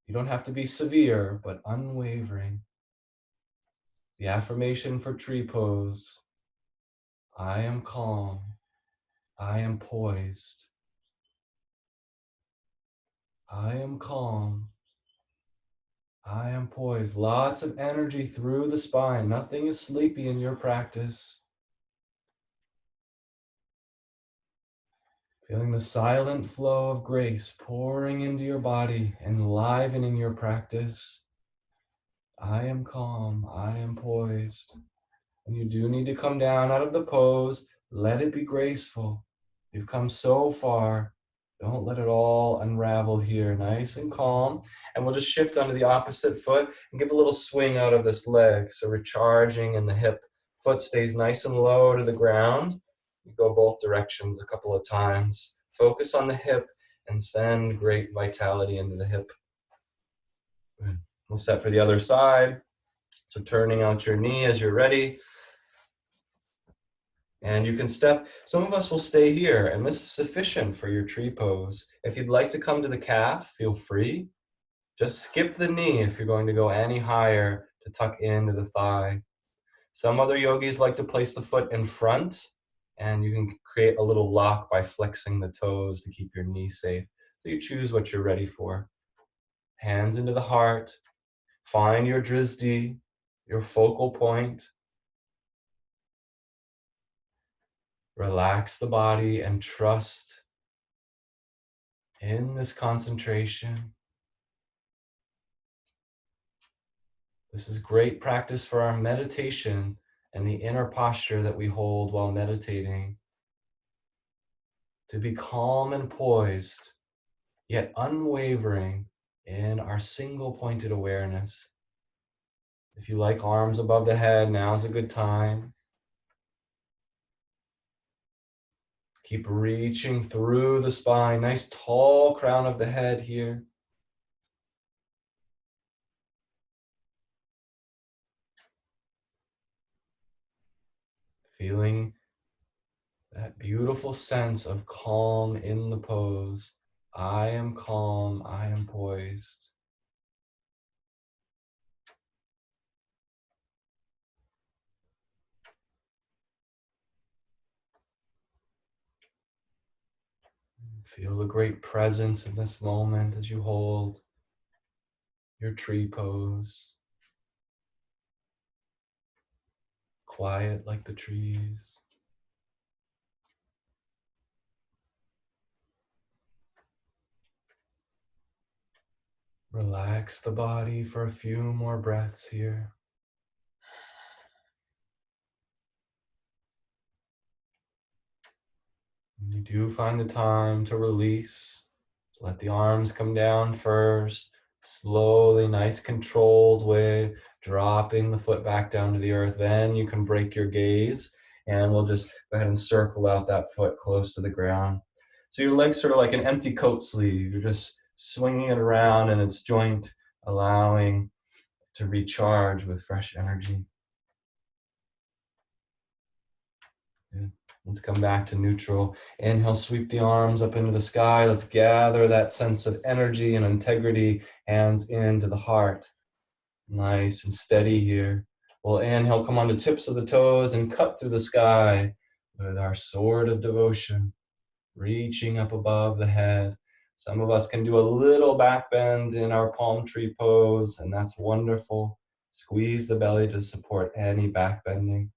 You don't have to be severe, but unwavering. The affirmation for tree pose: I am calm, I am poised. I am calm, I am poised. Lots of energy through the spine. Nothing is sleepy in your practice. Feeling the silent flow of grace pouring into your body, enlivening your practice. I am calm, I am poised. And you do need to come down out of the pose. Let it be graceful. You've come so far. Don't let it all unravel here. Nice and calm. And we'll just shift onto the opposite foot and give a little swing out of this leg. So recharging in the hip. Foot stays nice and low to the ground. You go both directions a couple of times. Focus on the hip and send great vitality into the hip. Good. We'll set for the other side. So turning out your knee as you're ready. And you can step, some of us will stay here, and this is sufficient for your tree pose. If you'd like to come to the calf, feel free. Just skip the knee if you're going to go any higher to tuck into the thigh. Some other yogis like to place the foot in front, and you can create a little lock by flexing the toes to keep your knee safe. So you choose what you're ready for. Hands into the heart. Find your drizdi, your focal point. Relax the body and trust in this concentration. This is great practice for our meditation and the inner posture that we hold while meditating. To be calm and poised, yet unwavering in our single pointed awareness. If you like arms above the head, now's a good time. Keep reaching through the spine. Nice tall crown of the head here. Feeling that beautiful sense of calm in the pose. I am calm, I am poised. Feel the great presence in this moment as you hold your tree pose. Quiet like the trees. Relax the body for a few more breaths here. When you do find the time to release, let the arms come down first. Slowly, nice controlled way, dropping the foot back down to the earth. Then you can break your gaze, and we'll just go ahead and circle out that foot close to the ground. So your leg's sort of like an empty coat sleeve. You're just swinging it around in its joint, allowing to recharge with fresh energy. Let's come back to neutral. Inhale, sweep the arms up into the sky. Let's gather that sense of energy and integrity, hands into the heart. Nice and steady here. We'll inhale, come on to tips of the toes and cut through the sky with our sword of devotion, reaching up above the head. Some of us can do a little back bend in our palm tree pose, and that's wonderful. Squeeze the belly to support any back bending.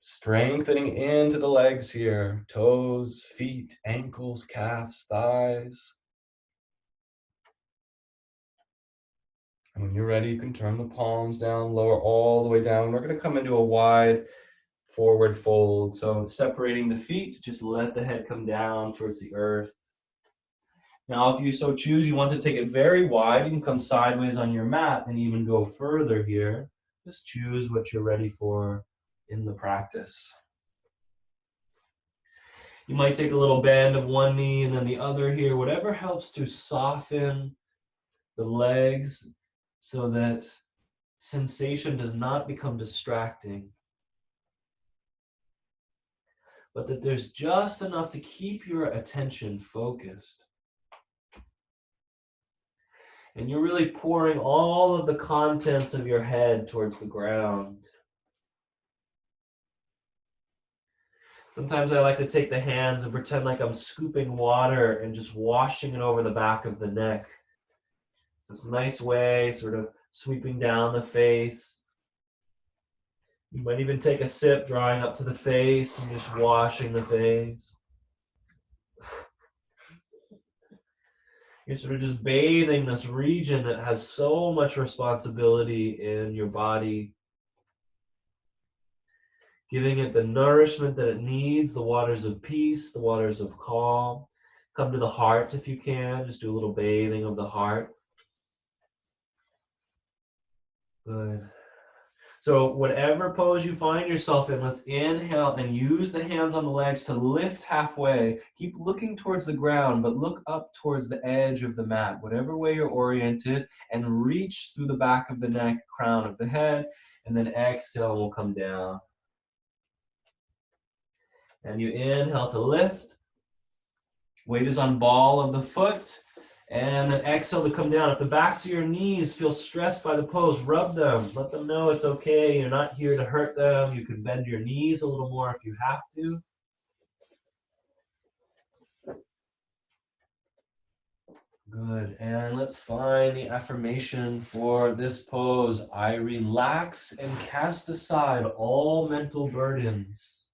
Strengthening into the legs here, toes, feet, ankles, calves, thighs. And when you're ready, you can turn the palms down, lower all the way down. We're going to come into a wide forward fold. So separating the feet, just let the head come down towards the earth. Now, if you so choose, you want to take it very wide, you can come sideways on your mat and even go further here. Just choose what you're ready for in the practice. You might take a little bend of one knee and then the other here, whatever helps to soften the legs so that sensation does not become distracting, but that there's just enough to keep your attention focused. And you're really pouring all of the contents of your head towards the ground. Sometimes I like to take the hands and pretend like I'm scooping water and just washing it over the back of the neck. It's this nice way, sort of sweeping down the face. You might even take a sip, drawing up to the face and just washing the face. You're sort of just bathing this region that has so much responsibility in your body, giving it the nourishment that it needs, the waters of peace, the waters of calm. Come to the heart if you can, just do a little bathing of the heart. Good. So whatever pose you find yourself in, let's inhale and use the hands on the legs to lift halfway. Keep looking towards the ground, but look up towards the edge of the mat, whatever way you're oriented, and reach through the back of the neck, crown of the head, and then exhale, and we'll come down. And you inhale to lift. Weight is on ball of the foot. And then exhale to come down. If the backs of your knees feel stressed by the pose, rub them. Let them know it's okay. You're not here to hurt them. You can bend your knees a little more if you have to. Good. And let's find the affirmation for this pose. I relax and cast aside all mental burdens.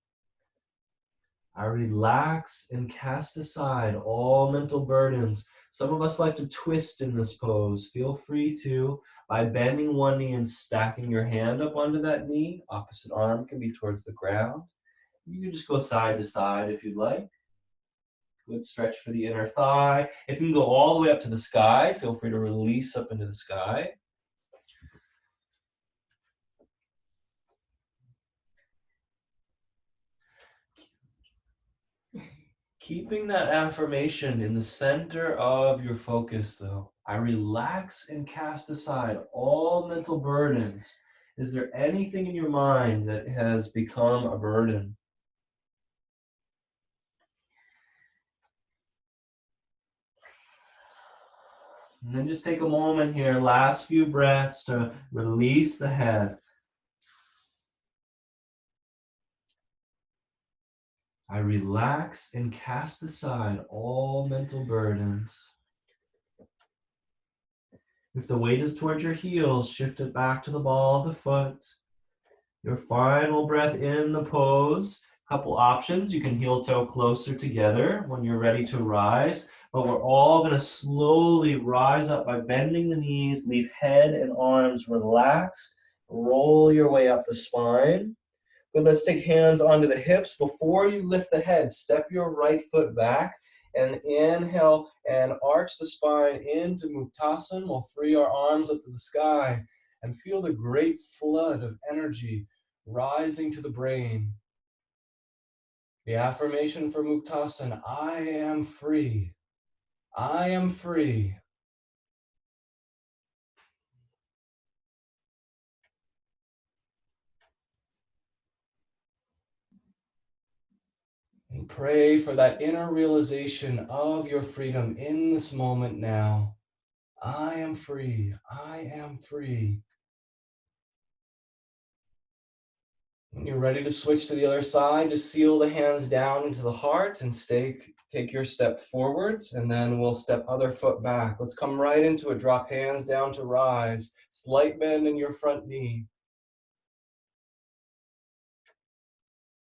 I relax and cast aside all mental burdens. Some of us like to twist in this pose. Feel free to, by bending one knee and stacking your hand up onto that knee. Opposite arm can be towards the ground. You can just go side to side if you'd like. Good stretch for the inner thigh. If you can go all the way up to the sky, feel free to release up into the sky. Keeping that affirmation in the center of your focus, though. I relax and cast aside all mental burdens. Is there anything in your mind that has become a burden? And then just take a moment here, last few breaths, to release the head. I relax and cast aside all mental burdens. If the weight is towards your heels, shift it back to the ball of the foot. Your final breath in the pose. Couple options. You can heel toe closer together when you're ready to rise, but we're all going to slowly rise up by bending the knees, leave head and arms relaxed. Roll your way up the spine. Good, let's take hands onto the hips. Before you lift the head, step your right foot back and inhale and arch the spine into Muktasan. We'll free our arms up to the sky and feel the great flood of energy rising to the brain. The affirmation for Muktasan: I am free. I am free. And pray for that inner realization of your freedom in this moment now. I am free. I am free. When you're ready to switch to the other side, just seal the hands down into the heart and take your step forwards, and then we'll step other foot back. Let's come right into it. Drop hands down to rise. Slight bend in your front knee.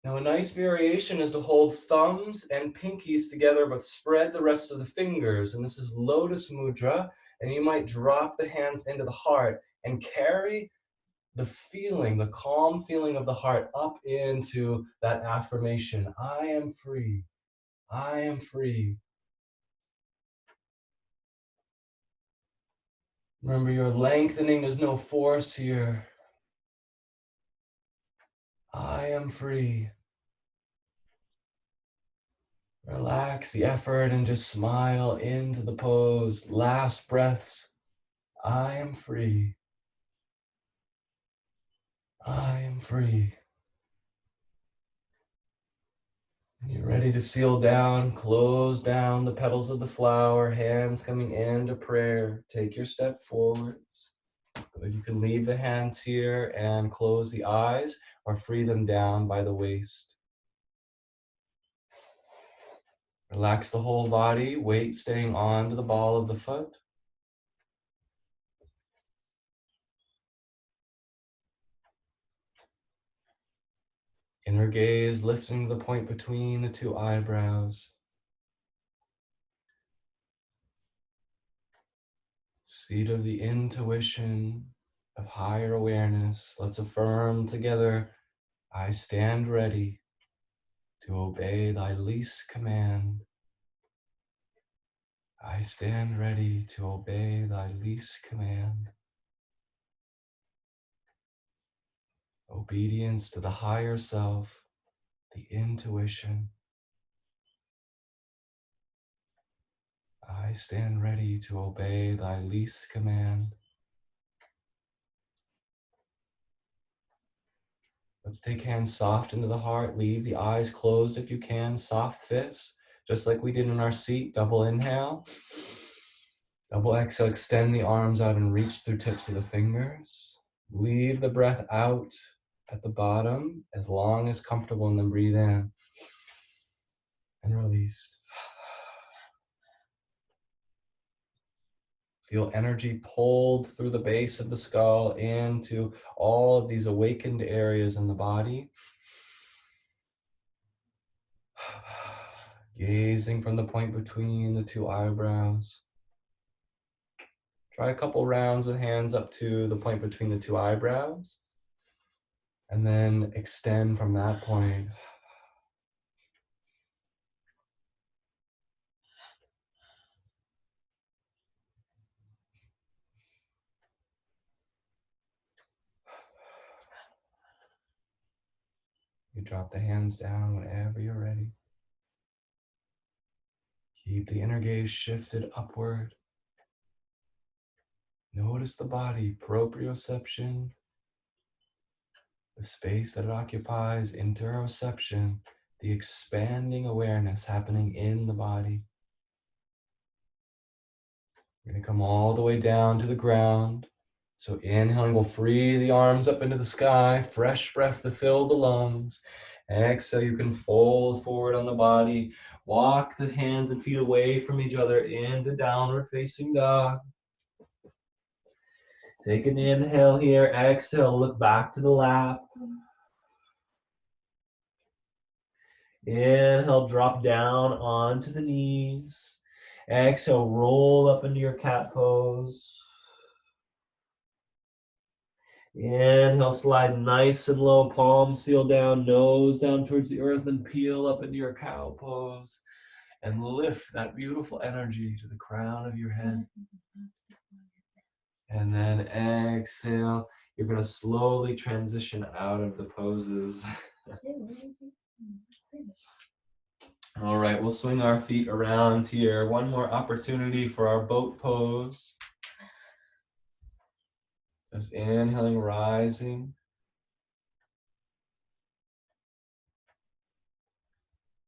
Now, a nice variation is to hold thumbs and pinkies together, but spread the rest of the fingers. And this is Lotus Mudra. And you might drop the hands into the heart and carry the feeling, the calm feeling of the heart up into that affirmation. I am free. I am free. Remember, you're lengthening. There's no force here. I am free. Relax the effort and just smile into the pose. Last breaths. I am free. I am free. You're ready to seal down, close down the petals of the flower, hands coming into prayer. Take your step forwards. You can leave the hands here and close the eyes or free them down by the waist. Relax the whole body, weight staying on to the ball of the foot. Inner gaze lifting to the point between the two eyebrows. Seat of the intuition of higher awareness. Let's affirm together, I stand ready to obey thy least command. I stand ready to obey thy least command. Obedience to the higher self, the intuition. I stand ready to obey thy least command. Let's take hands soft into the heart. Leave the eyes closed if you can. Soft fists, just like we did in our seat. Double inhale. Double exhale. Extend the arms out and reach through tips of the fingers. Leave the breath out at the bottom as long as comfortable, and then breathe in and release. Feel energy pulled through the base of the skull into all of these awakened areas in the body. Gazing from the point between the two eyebrows. Try a couple rounds with hands up to the point between the two eyebrows. And then extend from that point. You drop the hands down whenever you're ready. Keep the inner gaze shifted upward. Notice the body, proprioception, the space that it occupies, interoception, the expanding awareness happening in the body. We're going to come all the way down to the ground. So inhaling, we'll free the arms up into the sky, fresh breath to fill the lungs. Exhale, you can fold forward on the body. Walk the hands and feet away from each other into downward facing dog. Take an inhale here. Exhale, look back to the lap. Inhale, drop down onto the knees. Exhale, roll up into your cat pose. Inhale, slide nice and low, palms seal down, nose down towards the earth, and peel up into your cow pose. And lift that beautiful energy to the crown of your head. And then exhale. You're going to slowly transition out of the poses. All right, we'll swing our feet around here. One more opportunity for our boat pose. Just inhaling, rising.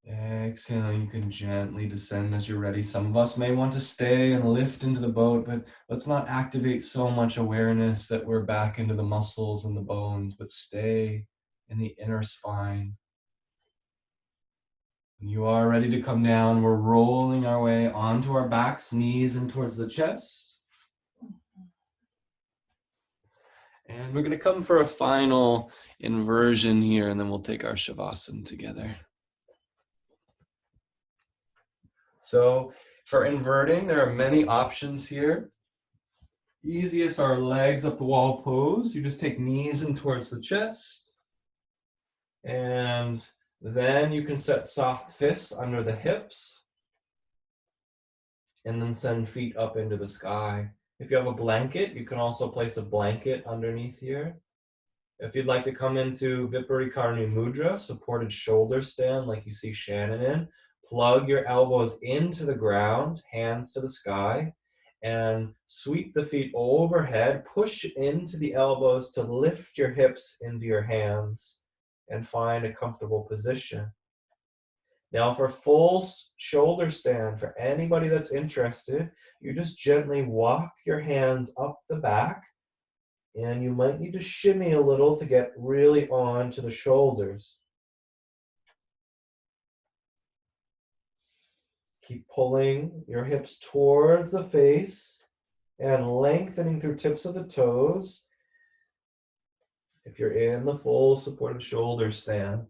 Exhale, you can gently descend as you're ready. Some of us may want to stay and lift into the boat, but let's not activate so much awareness that we're back into the muscles and the bones, but stay in the inner spine. When you are ready to come down, we're rolling our way onto our backs, knees, and towards the chest. And we're going to come for a final inversion here, and then we'll take our Shavasana together. So for inverting, there are many options here. Easiest are legs up the wall pose. You just take knees in towards the chest. And then you can set soft fists under the hips. And then send feet up into the sky. If you have a blanket, you can also place a blanket underneath here. If you'd like to come into Viparikarni Mudra, supported shoulder stand like you see Shannon in, plug your elbows into the ground, hands to the sky, and sweep the feet overhead, push into the elbows to lift your hips into your hands and find a comfortable position. Now for full shoulder stand, for anybody that's interested, you just gently walk your hands up the back, and you might need to shimmy a little to get really on to the shoulders. Keep pulling your hips towards the face and lengthening through tips of the toes if you're in the full supported shoulder stand.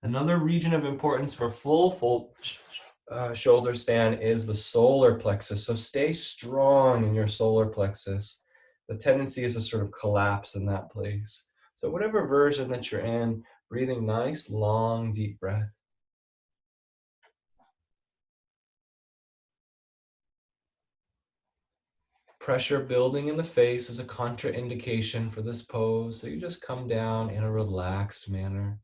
Another region of importance for full shoulder stand is the solar plexus. So stay strong in your solar plexus. The tendency is to sort of collapse in that place. So whatever version that you're in, breathing nice, long, deep breath. Pressure building in the face is a contraindication for this pose. So you just come down in a relaxed manner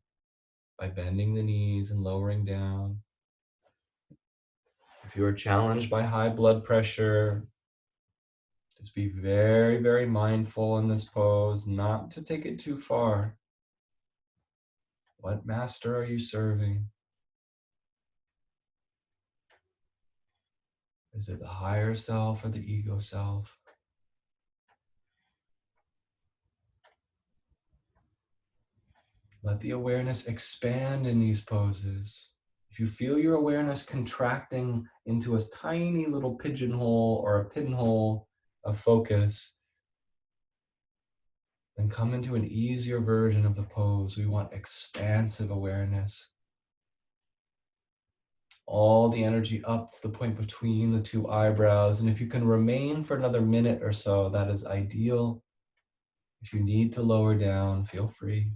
by bending the knees and lowering down. If you are challenged by high blood pressure, just be very, very mindful in this pose, not to take it too far. What master are you serving? Is it the higher self or the ego self? Let the awareness expand in these poses. If you feel your awareness contracting into a tiny little pigeonhole or a pinhole of focus, then come into an easier version of the pose. We want expansive awareness. All the energy up to the point between the two eyebrows. And if you can remain for another minute or so, that is ideal. If you need to lower down, feel free.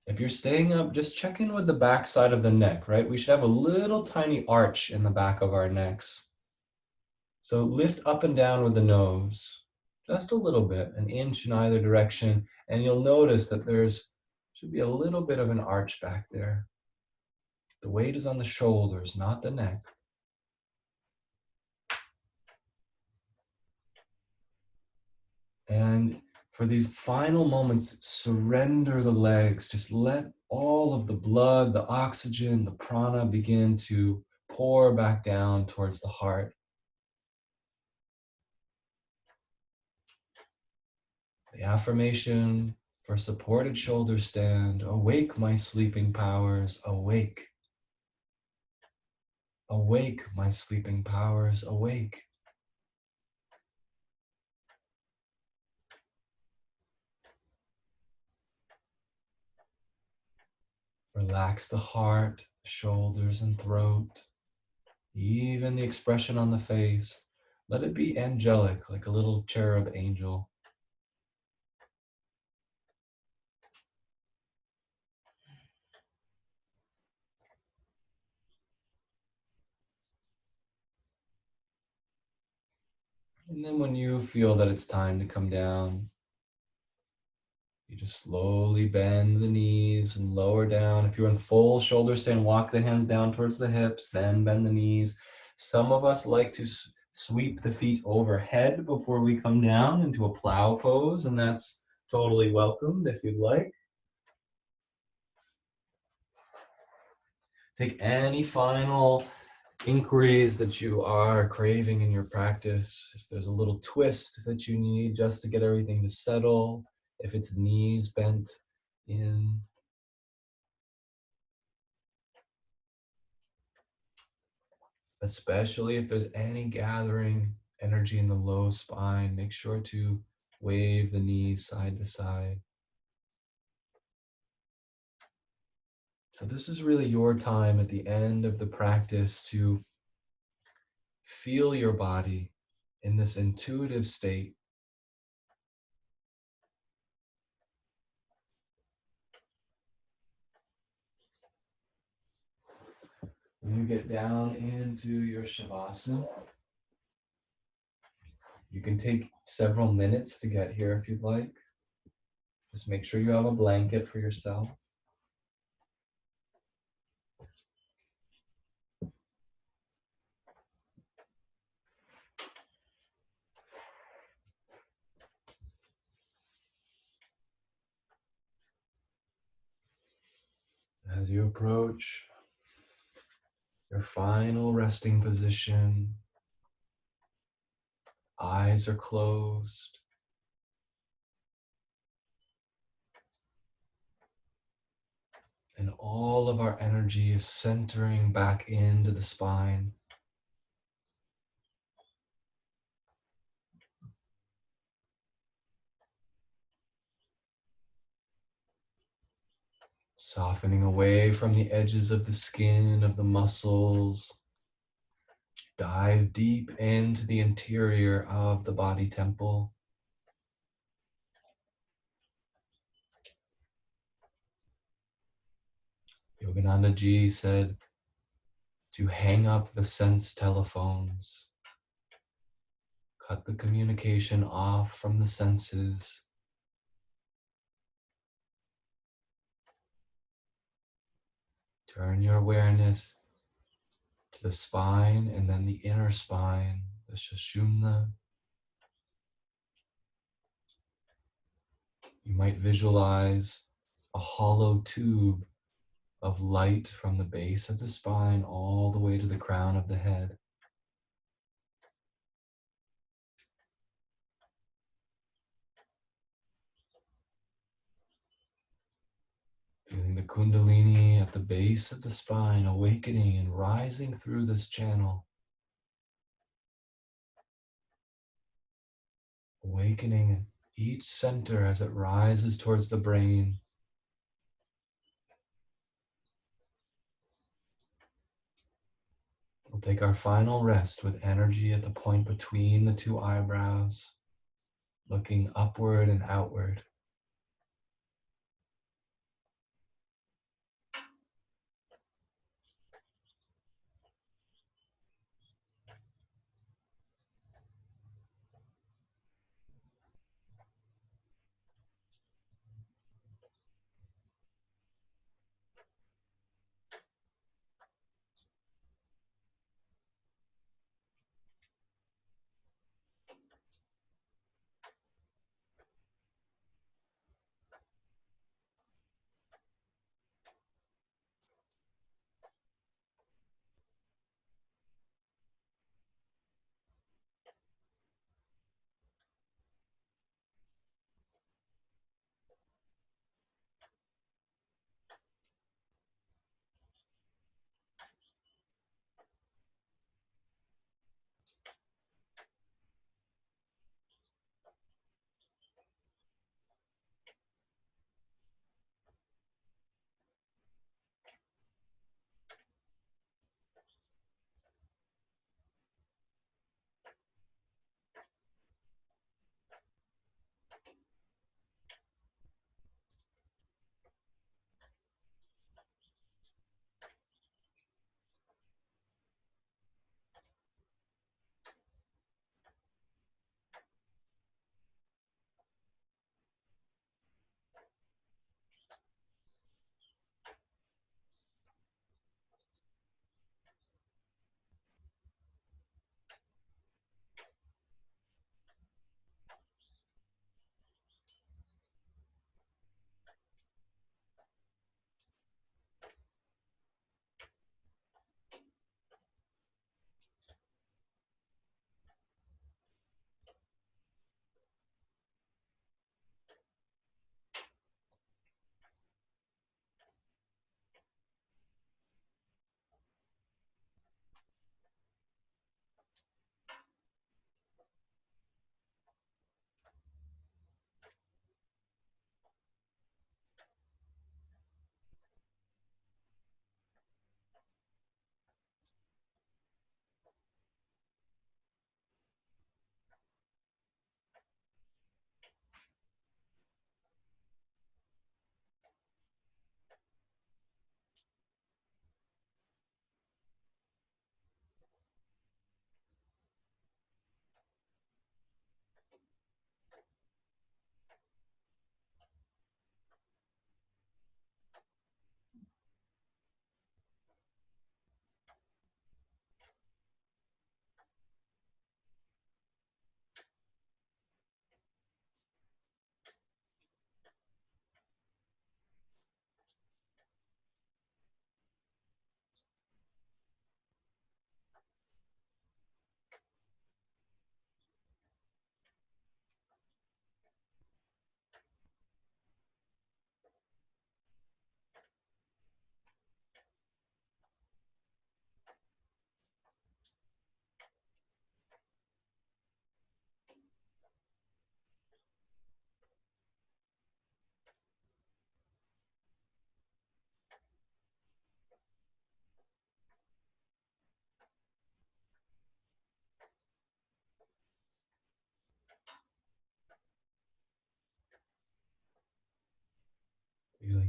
If you're staying up, just check in with the back side of the neck, right? We should have a little tiny arch in the back of our necks. So lift up and down with the nose, just a little bit, an inch in either direction, and you'll notice that should be a little bit of an arch back there. The weight is on the shoulders, not the neck. And for these final moments, surrender the legs. Just let all of the blood, the oxygen, the prana begin to pour back down towards the heart. The affirmation for supported shoulder stand: awake my sleeping powers, awake. Awake my sleeping powers, awake. Relax the heart, the shoulders and throat, even the expression on the face. Let it be angelic, like a little cherub angel. And then when you feel that it's time to come down, you just slowly bend the knees and lower down. If you're in full shoulder stand, walk the hands down towards the hips, then bend the knees. Some of us like to Sweep the feet overhead before we come down into a plow pose, and that's totally welcomed if you'd like. Take any final inquiries that you are craving in your practice. If there's a little twist that you need just to get everything to settle, if it's knees bent in. Especially if there's any gathering energy in the low spine, make sure to wave the knees side to side. So this is really your time at the end of the practice to feel your body in this intuitive state. When you get down into your Shavasana, you can take several minutes to get here if you'd like. Just make sure you have a blanket for yourself. As you approach your final resting position, eyes are closed. And all of our energy is centering back into the spine. Softening away from the edges of the skin, of the muscles. Dive deep into the interior of the body temple. Yogananda ji said to hang up the sense telephones. Cut the communication off from the senses. Turn your awareness to the spine and then the inner spine, the Sushumna. You might visualize a hollow tube of light from the base of the spine all the way to the crown of the head. Feeling the Kundalini at the base of the spine, awakening and rising through this channel. Awakening each center as it rises towards the brain. We'll take our final rest with energy at the point between the two eyebrows, looking upward and outward.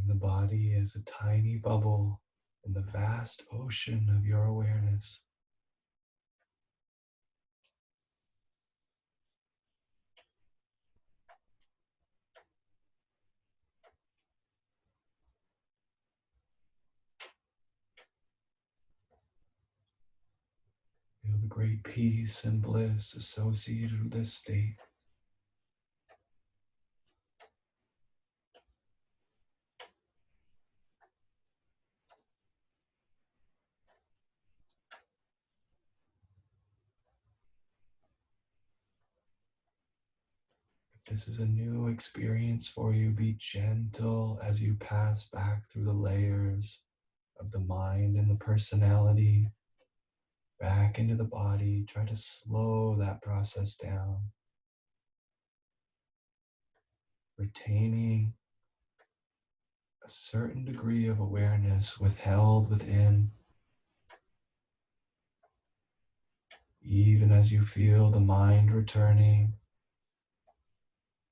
seeing the body as a tiny bubble in the vast ocean of your awareness. Feel the great peace and bliss associated with this state. If this is a new experience for you, be gentle as you pass back through the layers of the mind and the personality back into the body. Try to slow that process down, retaining a certain degree of awareness withheld within, even as you feel the mind returning,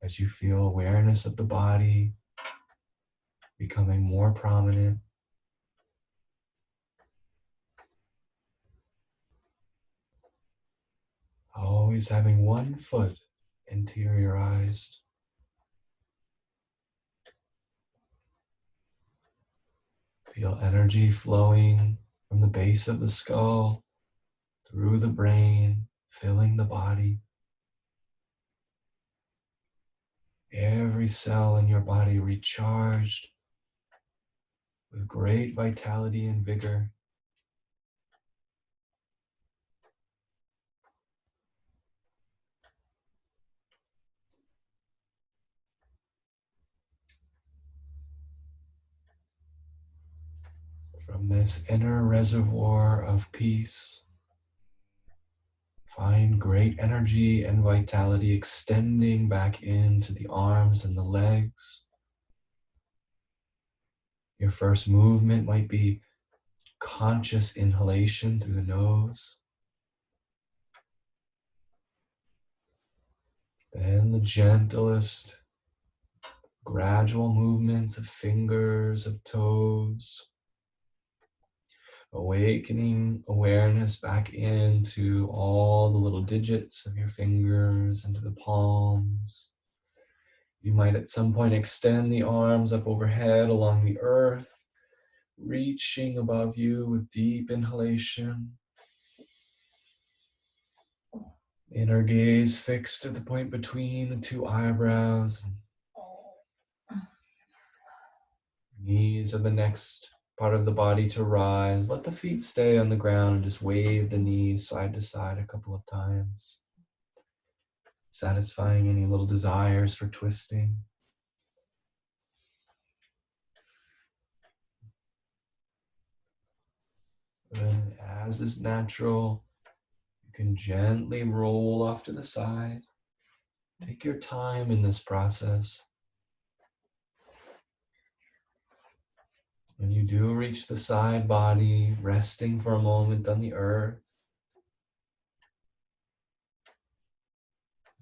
as you feel awareness of the body becoming more prominent. Always having one foot interiorized. Feel energy flowing from the base of the skull through the brain, filling the body. Every cell in your body recharged with great vitality and vigor. From this inner reservoir of peace, find great energy and vitality extending back into the arms and the legs. Your first movement might be conscious inhalation through the nose. Then the gentlest, gradual movements of fingers, of toes, awakening awareness back into all the little digits of your fingers, into the palms. You might at some point extend the arms up overhead along the earth, reaching above you with deep inhalation. Inner gaze fixed at the point between the two eyebrows. Knees are the next part of the body to rise. Let the feet stay on the ground and just wave the knees side to side a couple of times, satisfying any little desires for twisting. Then, as is natural, you can gently roll off to the side. Take your time in this process. When you do reach the side body, resting for a moment on the earth,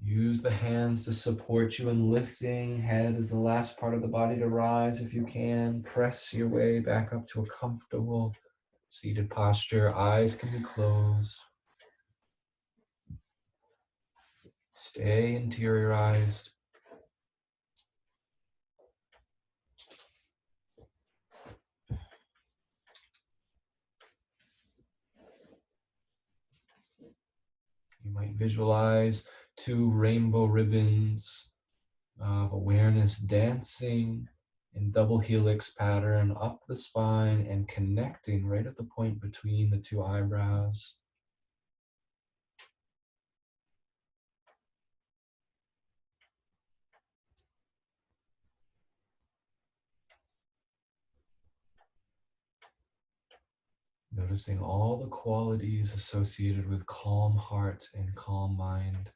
use the hands to support you in lifting. Head is the last part of the body to rise if you can. Press your way back up to a comfortable seated posture. Eyes can be closed. Stay interiorized. You might visualize two rainbow ribbons of awareness dancing in double helix pattern up the spine and connecting right at the point between the two eyebrows. Noticing all the qualities associated with calm heart and calm mind.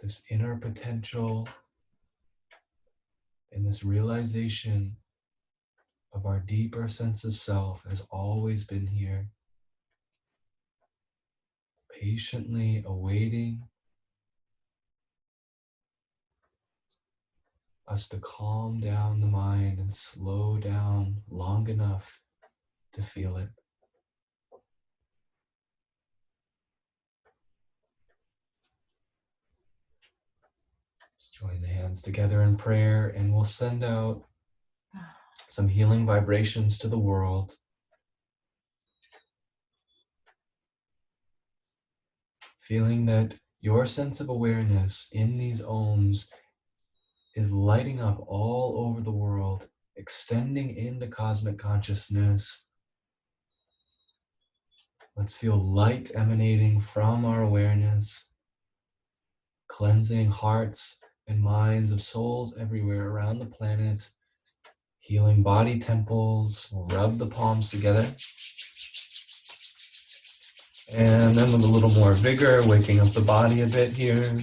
This inner potential and this realization of our deeper sense of self has always been here. patiently awaiting us to calm down the mind and slow down long enough to feel it. Just join the hands together in prayer, and we'll send out some healing vibrations to the world. Feeling that your sense of awareness in these ohms is lighting up all over the world, extending into cosmic consciousness. Let's feel light emanating from our awareness, cleansing hearts and minds of souls everywhere around the planet, healing body temples. We'll rub the palms together. And then with a little more vigor, waking up the body a bit here.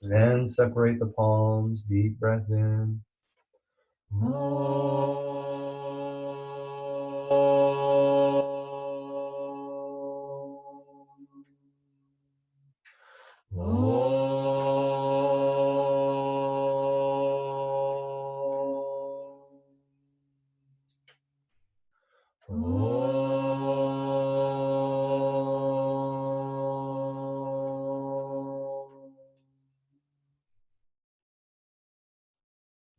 Then separate the palms, deep breath in.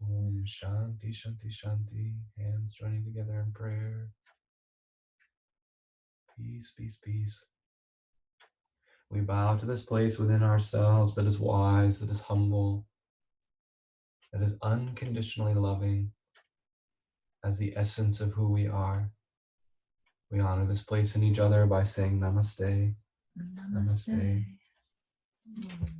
Om Shanti, Shanti, Shanti. Hands joining together in prayer. Peace, peace, peace. We bow to this place within ourselves that is wise, that is humble, that is unconditionally loving as the essence of who we are. We honor this place in each other by saying Namaste. Namaste. Namaste.